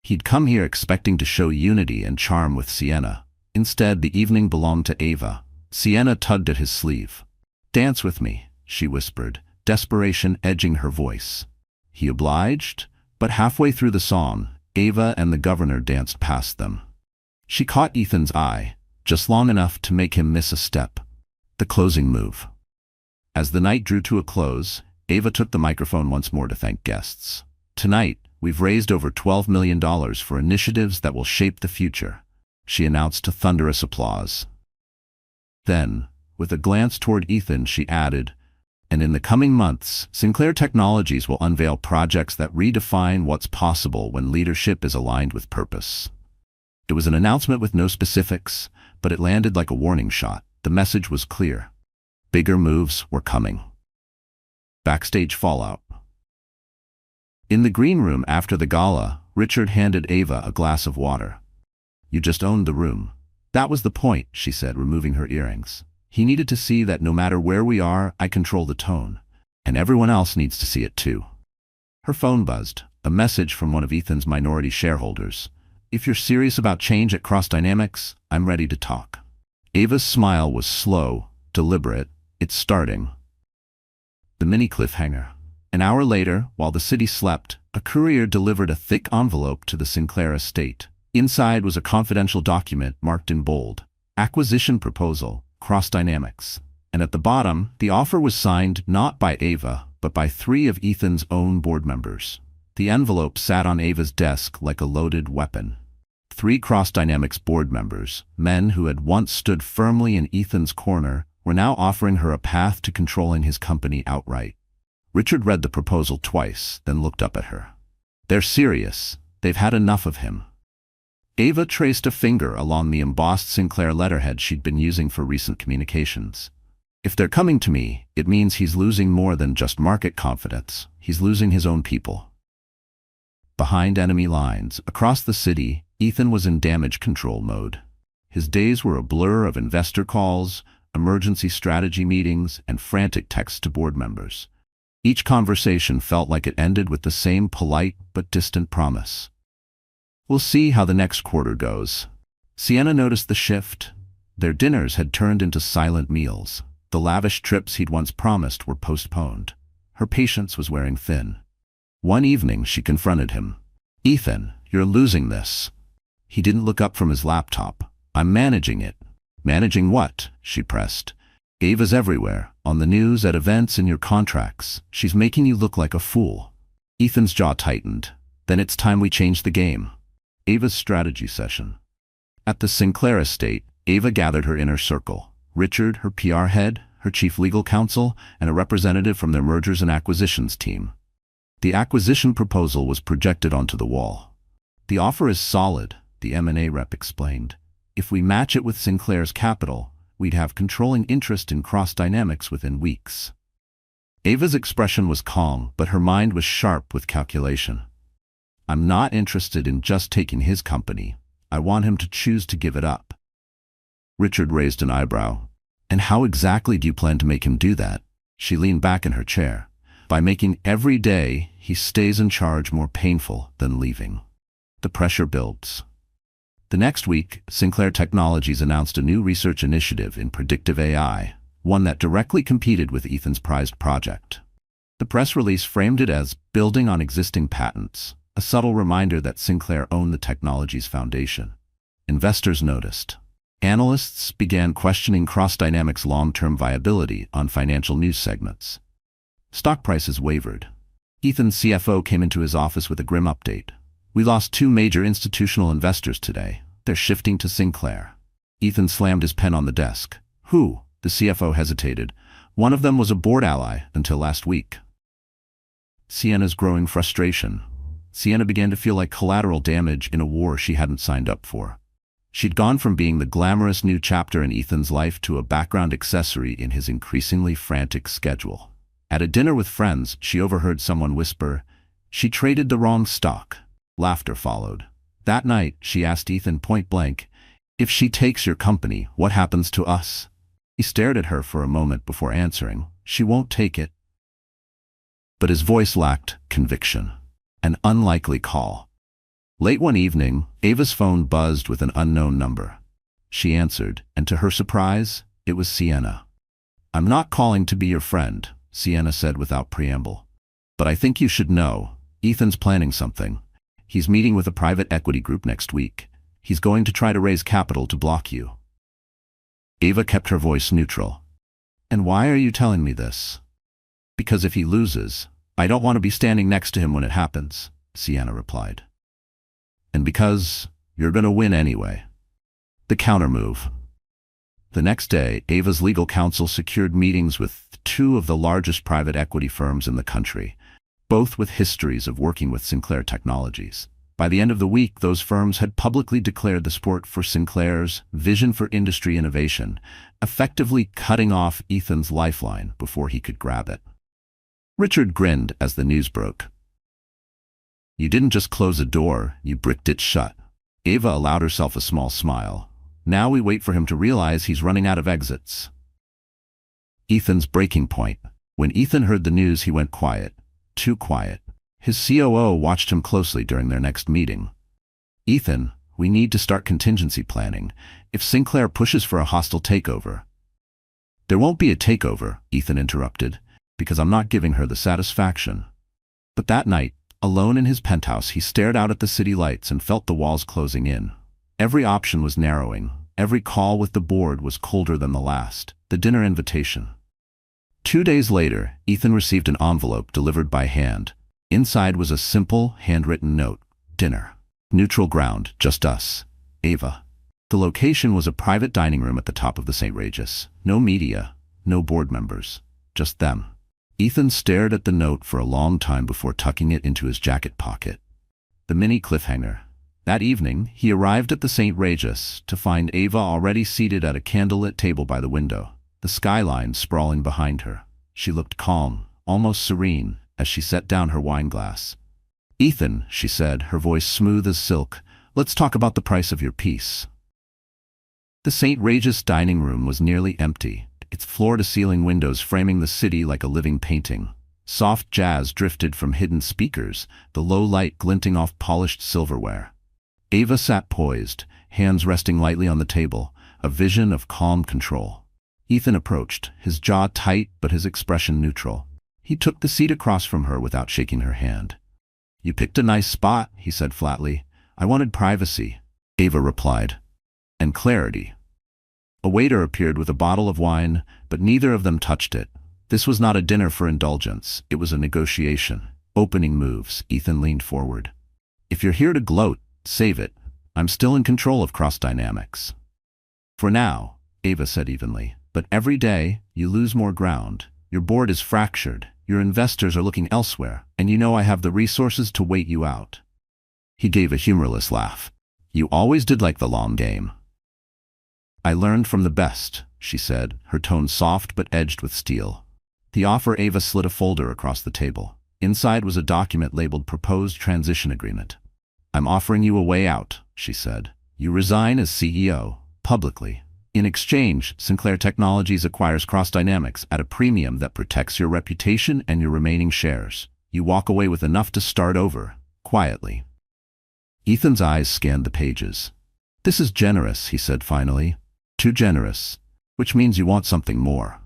He'd come here expecting to show unity and charm with Sienna. Instead, the evening belonged to Ava. Sienna tugged at his sleeve. "Dance with me," she whispered, desperation edging her voice. He obliged, but halfway through the song, Ava and the governor danced past them. She caught Ethan's eye, just long enough to make him miss a step. The closing move. As the night drew to a close, Ava took the microphone once more to thank guests. "Tonight, we've raised over $12 million for initiatives that will shape the future," she announced to thunderous applause. Then, with a glance toward Ethan, she added, "And in the coming months, Sinclair Technologies will unveil projects that redefine what's possible when leadership is aligned with purpose." It was an announcement with no specifics, but it landed like a warning shot. The message was clear. Bigger moves were coming. Backstage fallout. In the green room after the gala, Richard handed Ava a glass of water. "You just owned the room." "That was the point," she said, removing her earrings. "He needed to see that no matter where we are, I control the tone. And everyone else needs to see it too." Her phone buzzed, a message from one of Ethan's minority shareholders. "If you're serious about change at Cross Dynamics, I'm ready to talk." Ava's smile was slow, deliberate. "It's starting." The mini cliffhanger. An hour later, while the city slept, a courier delivered a thick envelope to the Sinclair estate. Inside was a confidential document marked in bold, "Acquisition Proposal, Cross Dynamics." And at the bottom, the offer was signed not by Ava, but by 3 of Ethan's own board members. The envelope sat on Ava's desk like a loaded weapon. 3 Cross Dynamics board members, men who had once stood firmly in Ethan's corner, were now offering her a path to controlling his company outright. Richard read the proposal twice, then looked up at her. "They're serious. They've had enough of him." Ava traced a finger along the embossed Sinclair letterhead she'd been using for recent communications. "If they're coming to me, it means he's losing more than just market confidence. He's losing his own people." Behind enemy lines, across the city, Ethan was in damage control mode. His days were a blur of investor calls, emergency strategy meetings, and frantic texts to board members. Each conversation felt like it ended with the same polite but distant promise. "We'll see how the next quarter goes." Sienna noticed the shift. Their dinners had turned into silent meals. The lavish trips he'd once promised were postponed. Her patience was wearing thin. One evening she confronted him. "Ethan, you're losing this." He didn't look up from his laptop. "I'm managing it." "Managing what?" she pressed. "Ava's everywhere, on the news, at events, in your contracts. She's making you look like a fool." Ethan's jaw tightened. "Then it's time we change the game." Ava's strategy session. At the Sinclair estate, Ava gathered her inner circle. Richard, her PR head, her chief legal counsel, and a representative from their mergers and acquisitions team. The acquisition proposal was projected onto the wall. "The offer is solid," the M&A rep explained. "If we match it with Sinclair's capital, we'd have controlling interest in Cross Dynamics within weeks." Ava's expression was calm, but her mind was sharp with calculation. "I'm not interested in just taking his company. I want him to choose to give it up." Richard raised an eyebrow. "And how exactly do you plan to make him do that?" She leaned back in her chair. "By making every day he stays in charge more painful than leaving." The pressure builds. The next week, Sinclair Technologies announced a new research initiative in predictive AI, one that directly competed with Ethan's prized project. The press release framed it as building on existing patents, a subtle reminder that Sinclair owned the technology's foundation. Investors noticed. Analysts began questioning Cross-Dynamics' long-term viability on financial news segments. Stock prices wavered. Ethan's CFO came into his office with a grim update. "We lost 2 major institutional investors today. They're shifting to Sinclair." Ethan slammed his pen on the desk. "Who?" The CFO hesitated. "One of them was a board ally until last week." Sienna's growing frustration. Sienna began to feel like collateral damage in a war she hadn't signed up for. She'd gone from being the glamorous new chapter in Ethan's life to a background accessory in his increasingly frantic schedule. At a dinner with friends, she overheard someone whisper, "She traded the wrong stock." Laughter followed. That night, she asked Ethan point blank, "If she takes your company, what happens to us?" He stared at her for a moment before answering, "She won't take it." But his voice lacked conviction. An unlikely call. Late one evening, Ava's phone buzzed with an unknown number. She answered, and to her surprise, it was Sienna. "I'm not calling to be your friend," Sienna said without preamble. "But I think you should know, Ethan's planning something. He's meeting with a private equity group next week. He's going to try to raise capital to block you." Ava kept her voice neutral. "And why are you telling me this?" "Because if he loses, I don't want to be standing next to him when it happens," Sienna replied. "And because you're going to win anyway." The countermove. The next day, Ava's legal counsel secured meetings with 2 of the largest private equity firms in the country, both with histories of working with Sinclair Technologies. By the end of the week, those firms had publicly declared the support for Sinclair's vision for industry innovation, effectively cutting off Ethan's lifeline before he could grab it. Richard grinned as the news broke. "You didn't just close a door, you bricked it shut." Ava allowed herself a small smile. "Now we wait for him to realize he's running out of exits." Ethan's breaking point. When Ethan heard the news, he went quiet. Too quiet. His COO watched him closely during their next meeting. "Ethan, we need to start contingency planning. If Sinclair pushes for a hostile takeover." "There won't be a takeover," Ethan interrupted, "because I'm not giving her the satisfaction." But that night, alone in his penthouse, he stared out at the city lights and felt the walls closing in. Every option was narrowing. Every call with the board was colder than the last. The dinner invitation. 2 days later, Ethan received an envelope delivered by hand. Inside was a simple, handwritten note. "Dinner. Neutral ground, just us. Ava." The location was a private dining room at the top of the St. Regis. No media, no board members, just them. Ethan stared at the note for a long time before tucking it into his jacket pocket. The mini cliffhanger. That evening, he arrived at the St. Regis to find Ava already seated at a candlelit table by the window, the skyline sprawling behind her. She looked calm, almost serene, as she set down her wine glass. "Ethan," she said, her voice smooth as silk, "let's talk about the price of your piece." The St. Regis dining room was nearly empty, its floor-to-ceiling windows framing the city like a living painting. Soft jazz drifted from hidden speakers, the low light glinting off polished silverware. Ava sat poised, hands resting lightly on the table, a vision of calm control. Ethan approached, his jaw tight but his expression neutral. He took the seat across from her without shaking her hand. "You picked a nice spot," he said flatly. "I wanted privacy," Ava replied. "And clarity." A waiter appeared with a bottle of wine, but neither of them touched it. This was not a dinner for indulgence, it was a negotiation. Opening moves, Ethan leaned forward. "If you're here to gloat, save it. I'm still in control of Cross-Dynamics." "For now," Ava said evenly, "but every day, you lose more ground. Your board is fractured, your investors are looking elsewhere, and you know I have the resources to wait you out." He gave a humorless laugh. "You always did like the long game." "I learned from the best," she said, her tone soft but edged with steel. The offer. Ava slid a folder across the table. Inside was a document labeled Proposed Transition Agreement. "I'm offering you a way out," she said. "You resign as CEO, publicly. In exchange, Sinclair Technologies acquires Cross-Dynamics at a premium that protects your reputation and your remaining shares. You walk away with enough to start over, quietly." Ethan's eyes scanned the pages. "This is generous," he said finally. "Too generous, which means you want something more."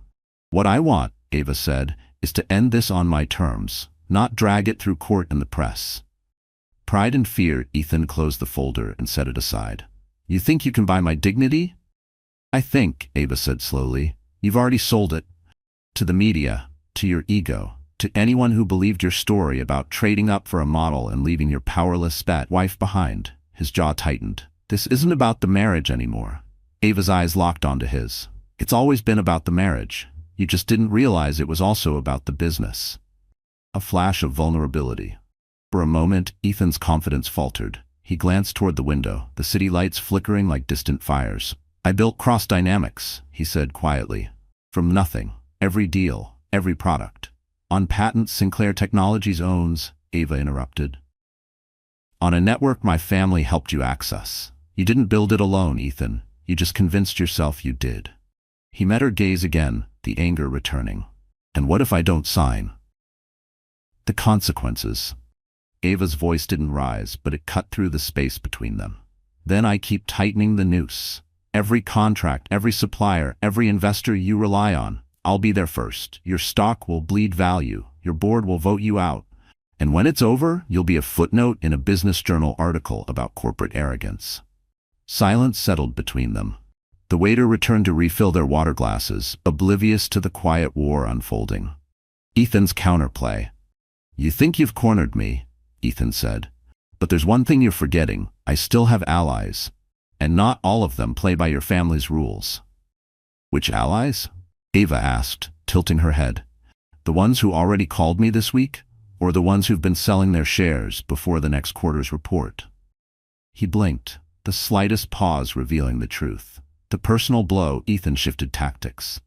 "What I want," Ava said, "is to end this on my terms, not drag it through court and the press." Pride and fear, Ethan closed the folder and set it aside. "You think you can buy my dignity?" I think, Ava said slowly, you've already sold it. To the media, to your ego, to anyone who believed your story about trading up for a model and leaving your powerless spat wife behind. His jaw tightened. This isn't about the marriage anymore. Ava's eyes locked onto his. It's always been about the marriage. You just didn't realize it was also about the business. A flash of vulnerability. For a moment, Ethan's confidence faltered. He glanced toward the window, the city lights flickering like distant fires. I built Cross Dynamics, he said quietly. From nothing. Every deal, every product. On patents Sinclair Technologies owns, Ava interrupted. On a network my family helped you access. You didn't build it alone, Ethan. You just convinced yourself you did. He met her gaze again, the anger returning. And what if I don't sign? The consequences. Ava's voice didn't rise, but it cut through the space between them. Then I keep tightening the noose. Every contract, every supplier, every investor you rely on, I'll be there first. Your stock will bleed value. Your board will vote you out. And when it's over, you'll be a footnote in a business journal article about corporate arrogance. Silence settled between them. The waiter returned to refill their water glasses, oblivious to the quiet war unfolding. Ethan's counterplay. You think you've cornered me, Ethan said. But there's one thing you're forgetting. I still have allies. And not all of them play by your family's rules. Which allies? Ava asked, tilting her head. The ones who already called me this week? Or the ones who've been selling their shares before the next quarter's report? He blinked, the slightest pause revealing the truth. The personal blow, Ethan shifted tactics.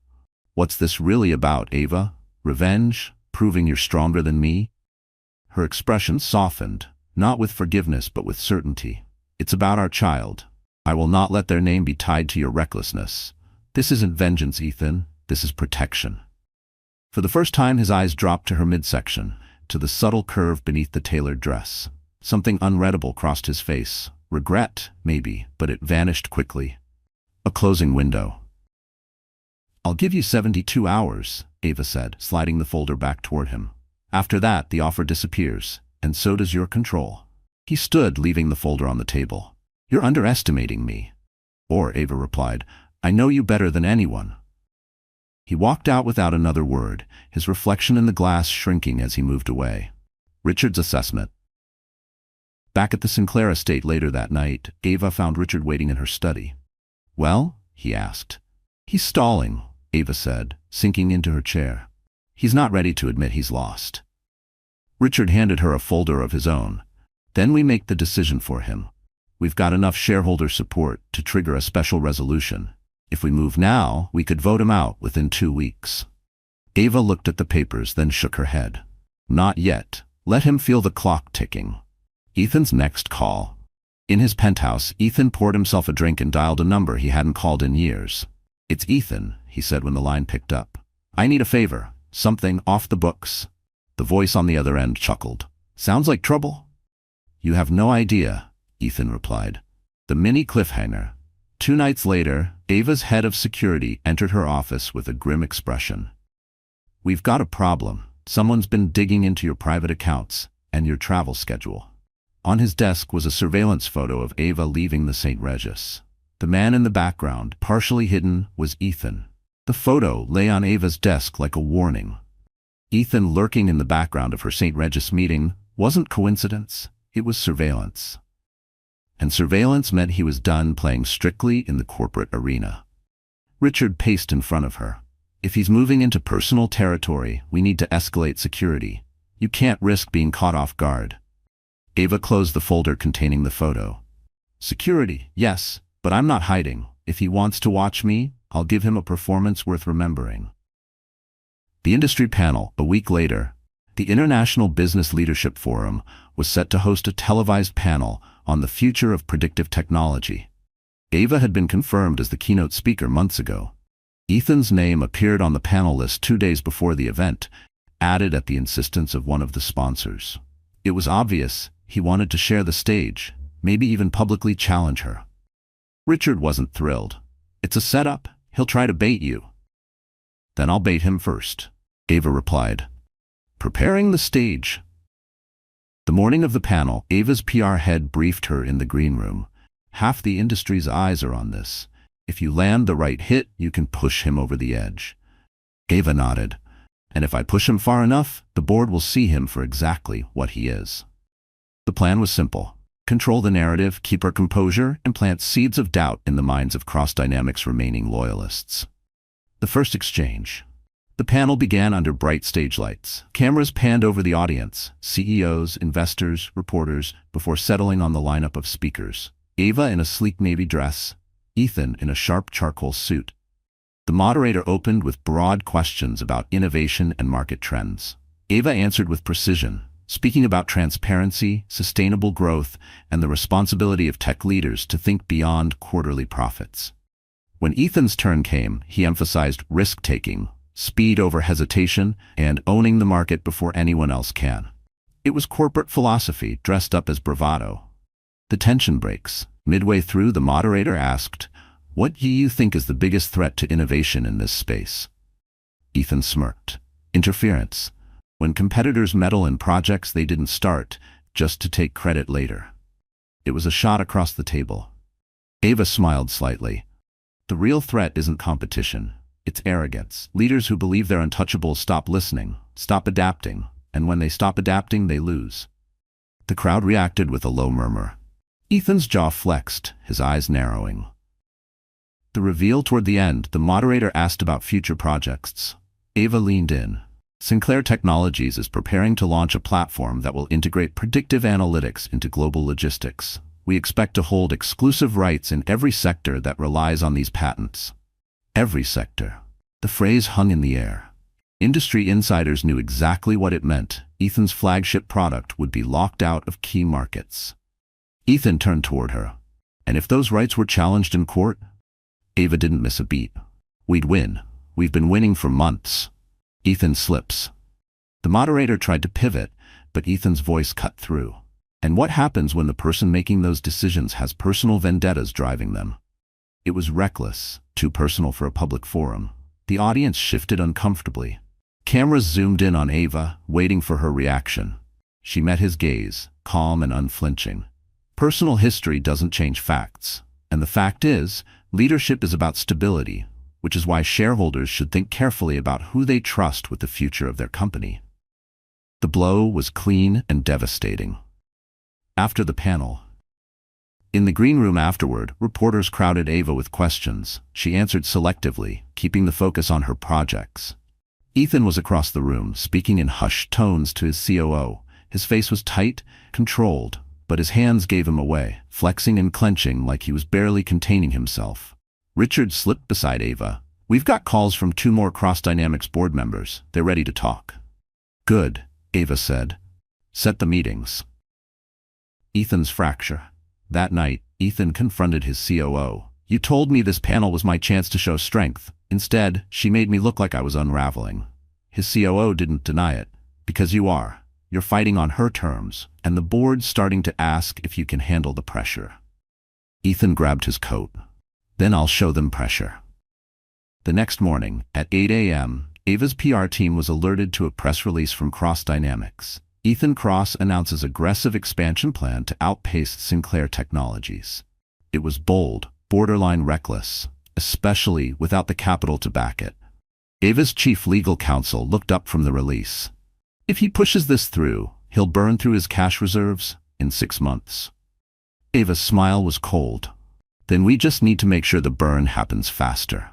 What's this really about, Ava? Revenge? Proving you're stronger than me? Her expression softened, not with forgiveness but with certainty. It's about our child. I will not let their name be tied to your recklessness. This isn't vengeance, Ethan. This is protection. For the first time his eyes dropped to her midsection, to the subtle curve beneath the tailored dress. Something unreadable crossed his face. Regret, maybe, but it vanished quickly. A closing window. I'll give you 72 hours, Ava said, sliding the folder back toward him. After that, the offer disappears, and so does your control. He stood, leaving the folder on the table. You're underestimating me. Or, Ava replied, I know you better than anyone. He walked out without another word, his reflection in the glass shrinking as he moved away. Richard's assessment. Back at the Sinclair estate later that night, Ava found Richard waiting in her study. Well? He asked. He's stalling, Ava said, sinking into her chair. He's not ready to admit he's lost. Richard handed her a folder of his own. Then we make the decision for him. We've got enough shareholder support to trigger a special resolution. If we move now, we could vote him out within 2 weeks. Ava looked at the papers, then shook her head. Not yet. Let him feel the clock ticking. Ethan's next call. In his penthouse, Ethan poured himself a drink and dialed a number he hadn't called in years. It's Ethan, he said when the line picked up. I need a favor. Something off the books. The voice on the other end chuckled. Sounds like trouble? You have no idea, Ethan replied. The mini cliffhanger. 2 nights later, Ava's head of security entered her office with a grim expression. We've got a problem. Someone's been digging into your private accounts and your travel schedule. On his desk was a surveillance photo of Ava leaving the St. Regis. The man in the background, partially hidden, was Ethan. The photo lay on Ava's desk like a warning. Ethan lurking in the background of her St. Regis meeting wasn't coincidence, it was surveillance. And surveillance meant he was done playing strictly in the corporate arena. Richard paced in front of her. If he's moving into personal territory, we need to escalate security. You can't risk being caught off guard. Ava closed the folder containing the photo. Security, yes, but I'm not hiding. If he wants to watch me, I'll give him a performance worth remembering. The industry panel, a week later, the International Business Leadership Forum, was set to host a televised panel on the future of predictive technology. Ava had been confirmed as the keynote speaker months ago. Ethan's name appeared on the panel list 2 days before the event, added at the insistence of one of the sponsors. It was obvious he wanted to share the stage, maybe even publicly challenge her. Richard wasn't thrilled. It's a setup. He'll try to bait you. Then I'll bait him first, Ava replied. Preparing the stage. The morning of the panel, Ava's PR head briefed her in the green room. Half the industry's eyes are on this. If you land the right hit, you can push him over the edge. Ava nodded. And if I push him far enough, the board will see him for exactly what he is. The plan was simple. Control the narrative, keep her composure, and plant seeds of doubt in the minds of Cross Dynamics' remaining loyalists. The first exchange. The panel began under bright stage lights. Cameras panned over the audience, CEOs, investors, reporters, before settling on the lineup of speakers. Ava in a sleek navy dress, Ethan in a sharp charcoal suit. The moderator opened with broad questions about innovation and market trends. Ava answered with precision, speaking about transparency, sustainable growth, and the responsibility of tech leaders to think beyond quarterly profits. When Ethan's turn came, he emphasized risk-taking, speed over hesitation, and owning the market before anyone else can. It was corporate philosophy dressed up as bravado. The tension breaks. Midway through, the moderator asked, "What do you think is the biggest threat to innovation in this space?" Ethan smirked. Interference. When competitors meddle in projects they didn't start, just to take credit later. It was a shot across the table. Ava smiled slightly. The real threat isn't competition. It's arrogance. Leaders who believe they're untouchable stop listening, stop adapting, and when they stop adapting, they lose. The crowd reacted with a low murmur. Ethan's jaw flexed, his eyes narrowing. The reveal toward the end, the moderator asked about future projects. Ava leaned in. Sinclair Technologies is preparing to launch a platform that will integrate predictive analytics into global logistics. We expect to hold exclusive rights in every sector that relies on these patents. Every sector. The phrase hung in the air. Industry insiders knew exactly what it meant. Ethan's flagship product would be locked out of key markets. Ethan turned toward her. And if those rights were challenged in court? Ava didn't miss a beat. We'd win. We've been winning for months. Ethan slips. The moderator tried to pivot, but Ethan's voice cut through. And what happens when the person making those decisions has personal vendettas driving them? It was reckless, too personal for a public forum. The audience shifted uncomfortably. Cameras zoomed in on Ava, waiting for her reaction. She met his gaze, calm and unflinching. Personal history doesn't change facts. And the fact is, leadership is about stability, which is why shareholders should think carefully about who they trust with the future of their company. The blow was clean and devastating. After the panel. In the green room afterward, reporters crowded Ava with questions. She answered selectively, keeping the focus on her projects. Ethan was across the room, speaking in hushed tones to his COO. His face was tight, controlled, but his hands gave him away, flexing and clenching like he was barely containing himself. Richard slipped beside Ava. "We've got calls from 2 more Cross Dynamics board members. They're ready to talk." "Good," Ava said. "Set the meetings." Ethan's fracture. That night, Ethan confronted his COO. "You told me this panel was my chance to show strength. Instead, she made me look like I was unraveling." His COO didn't deny it. "Because you are. You're fighting on her terms, and the board's starting to ask if you can handle the pressure." Ethan grabbed his coat. "Then I'll show them pressure." The next morning, at 8 a.m., Ava's PR team was alerted to a press release from Cross Dynamics. Ethan Cross announces aggressive expansion plan to outpace Sinclair Technologies. It was bold, borderline reckless, especially without the capital to back it. Ava's chief legal counsel looked up from the release. "If he pushes this through, he'll burn through his cash reserves in 6 months." Ava's smile was cold. "Then we just need to make sure the burn happens faster."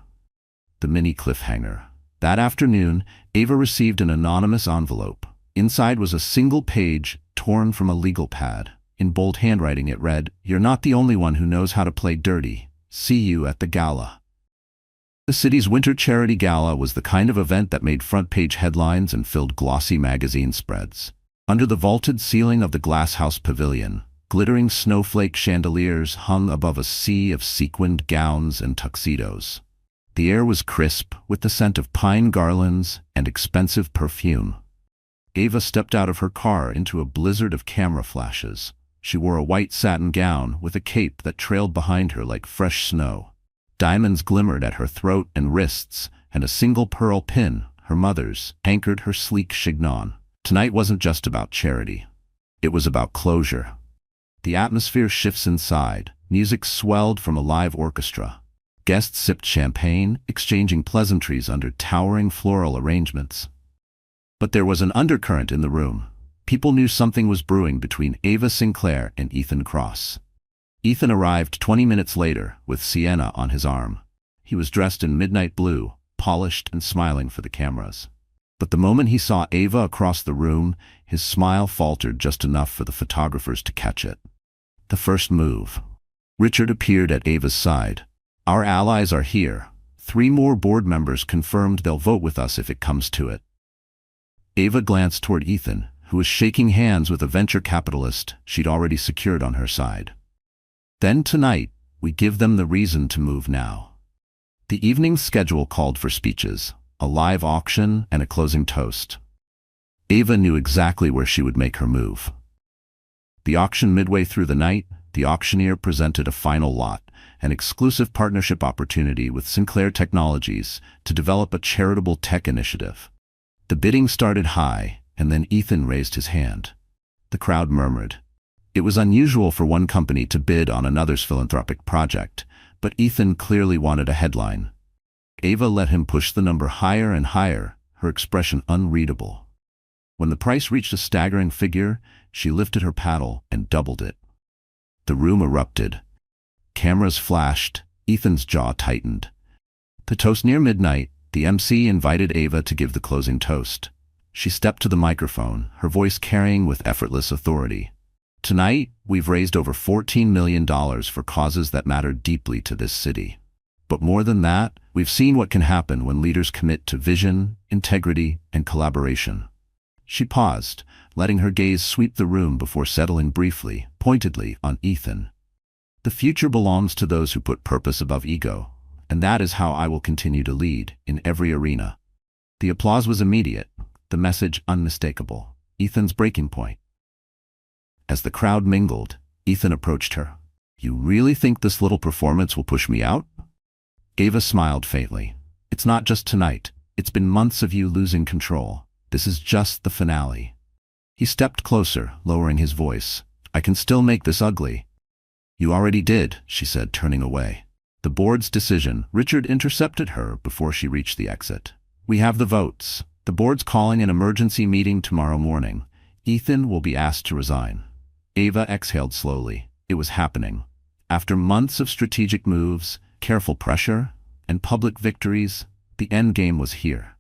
The mini cliffhanger. That afternoon, Ava received an anonymous envelope. Inside was a single page torn from a legal pad. In bold handwriting it read, "You're not the only one who knows how to play dirty. See you at the gala." The city's winter charity gala was the kind of event that made front-page headlines and filled glossy magazine spreads. Under the vaulted ceiling of the glasshouse pavilion, glittering snowflake chandeliers hung above a sea of sequined gowns and tuxedos. The air was crisp, with the scent of pine garlands and expensive perfume. Ava stepped out of her car into a blizzard of camera flashes. She wore a white satin gown with a cape that trailed behind her like fresh snow. Diamonds glimmered at her throat and wrists, and a single pearl pin, her mother's, anchored her sleek chignon. Tonight wasn't just about charity. It was about closure. The atmosphere shifts inside. Music swelled from a live orchestra. Guests sipped champagne, exchanging pleasantries under towering floral arrangements. But there was an undercurrent in the room. People knew something was brewing between Ava Sinclair and Ethan Cross. Ethan arrived 20 minutes later, with Sienna on his arm. He was dressed in midnight blue, polished and smiling for the cameras. But the moment he saw Ava across the room, his smile faltered just enough for the photographers to catch it. The first move. Richard appeared at Ava's side. "Our allies are here. 3 more board members confirmed they'll vote with us if it comes to it." Ava glanced toward Ethan, who was shaking hands with a venture capitalist she'd already secured on her side. "Then tonight, we give them the reason to move now." The evening's schedule called for speeches, a live auction, and a closing toast. Ava knew exactly where she would make her move. The auction midway through the night, the auctioneer presented a final lot, an exclusive partnership opportunity with Sinclair Technologies to develop a charitable tech initiative. The bidding started high, and then Ethan raised his hand. The crowd murmured. It was unusual for one company to bid on another's philanthropic project, but Ethan clearly wanted a headline. Ava let him push the number higher and higher, her expression unreadable. When the price reached a staggering figure, she lifted her paddle and doubled it. The room erupted. Cameras flashed, Ethan's jaw tightened. To toast near midnight, the MC invited Ava to give the closing toast. She stepped to the microphone, her voice carrying with effortless authority. "Tonight, we've raised over $14 million for causes that matter deeply to this city. But more than that, we've seen what can happen when leaders commit to vision, integrity, and collaboration." She paused, letting her gaze sweep the room before settling briefly, pointedly, on Ethan. "The future belongs to those who put purpose above ego, and that is how I will continue to lead, in every arena." The applause was immediate, the message unmistakable, Ethan's breaking point. As the crowd mingled, Ethan approached her. "You really think this little performance will push me out?" Ava smiled faintly. "It's not just tonight. It's been months of you losing control. This is just the finale." He stepped closer, lowering his voice. "I can still make this ugly." "You already did," she said, turning away. "The board's decision." Richard intercepted her before she reached the exit. "We have the votes. The board's calling an emergency meeting tomorrow morning. Ethan will be asked to resign." Ava exhaled slowly. It was happening. After months of strategic moves, careful pressure, and public victories, the end game was here.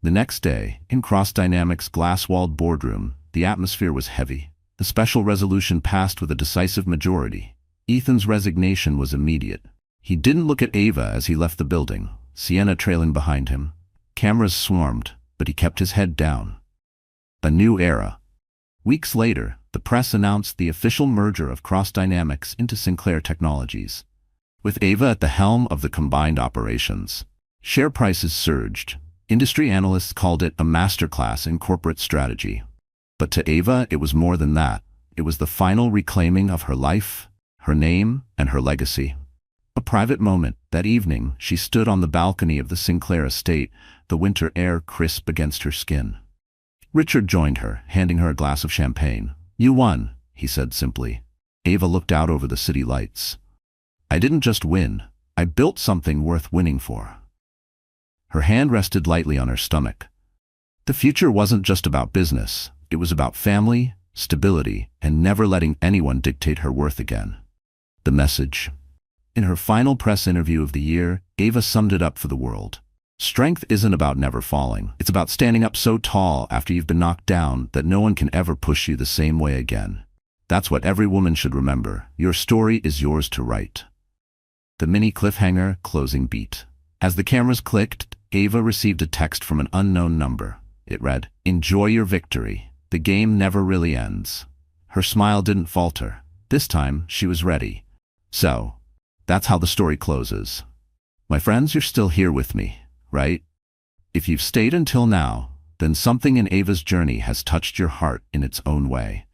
The next day, in Cross Dynamics' glass-walled boardroom, the atmosphere was heavy. The special resolution passed with a decisive majority. Ethan's resignation was immediate. He didn't look at Ava as he left the building, Sienna trailing behind him. Cameras swarmed, but he kept his head down. A new era. Weeks later, the press announced the official merger of Cross Dynamics into Sinclair Technologies. With Ava at the helm of the combined operations, share prices surged. Industry analysts called it a masterclass in corporate strategy. But to Ava, it was more than that. It was the final reclaiming of her life, her name, and her legacy. A private moment. That evening, she stood on the balcony of the Sinclair estate, the winter air crisp against her skin. Richard joined her, handing her a glass of champagne. "You won," he said simply. Ava looked out over the city lights. "I didn't just win. I built something worth winning for." Her hand rested lightly on her stomach. The future wasn't just about business. It was about family, stability, and never letting anyone dictate her worth again. The message. In her final press interview of the year, Ava summed it up for the world. Strength isn't about never falling. It's about standing up so tall after you've been knocked down that no one can ever push you the same way again. That's what every woman should remember. Your story is yours to write. The mini cliffhanger closing beat. As the cameras clicked, Ava received a text from an unknown number. It read, "Enjoy your victory. The game never really ends." Her smile didn't falter. This time, she was ready. So, that's how the story closes. My friends, you're still here with me, right? If you've stayed until now, then something in Ava's journey has touched your heart in its own way.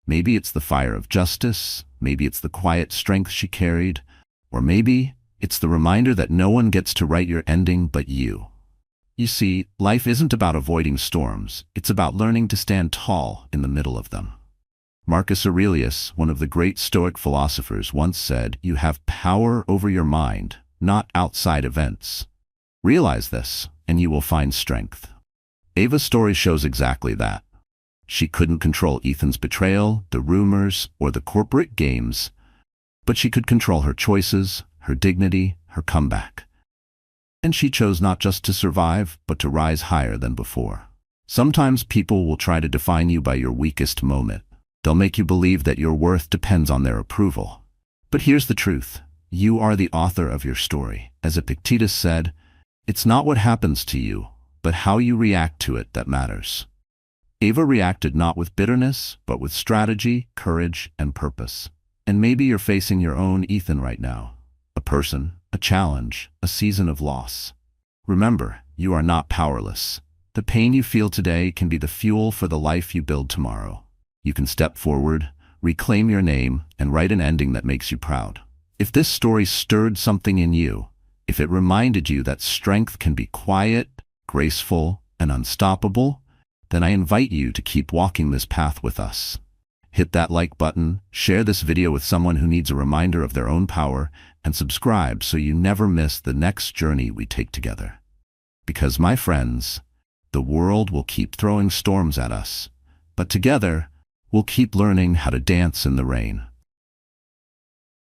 Maybe it's the fire of justice, maybe it's the quiet strength she carried, or maybe it's the reminder that no one gets to write your ending but you. You see, life isn't about avoiding storms, it's about learning to stand tall in the middle of them. Marcus Aurelius, one of the great Stoic philosophers, once said, "You have power over your mind, not outside events. Realize this, and you will find strength. Ava's story shows exactly that. She couldn't control Ethan's betrayal, the rumors, or the corporate games, but she could control her choices, her dignity, her comeback. And she chose not just to survive, but to rise higher than before. Sometimes people will try to define you by your weakest moment. They'll make you believe that your worth depends on their approval. But here's the truth. You are the author of your story. As Epictetus said, it's not what happens to you, but how you react to it that matters. Ava reacted not with bitterness, but with strategy, courage, and purpose. And maybe you're facing your own Ethan right now. A person, a challenge, a season of loss. Remember, you are not powerless. The pain you feel today can be the fuel for the life you build tomorrow. You can step forward, reclaim your name, and write an ending that makes you proud. If this story stirred something in you, if it reminded you that strength can be quiet, graceful, and unstoppable, then I invite you to keep walking this path with us. Hit that like button, share this video with someone who needs a reminder of their own power, and subscribe so you never miss the next journey we take together. Because, my friends, the world will keep throwing storms at us, but together, we'll keep learning how to dance in the rain.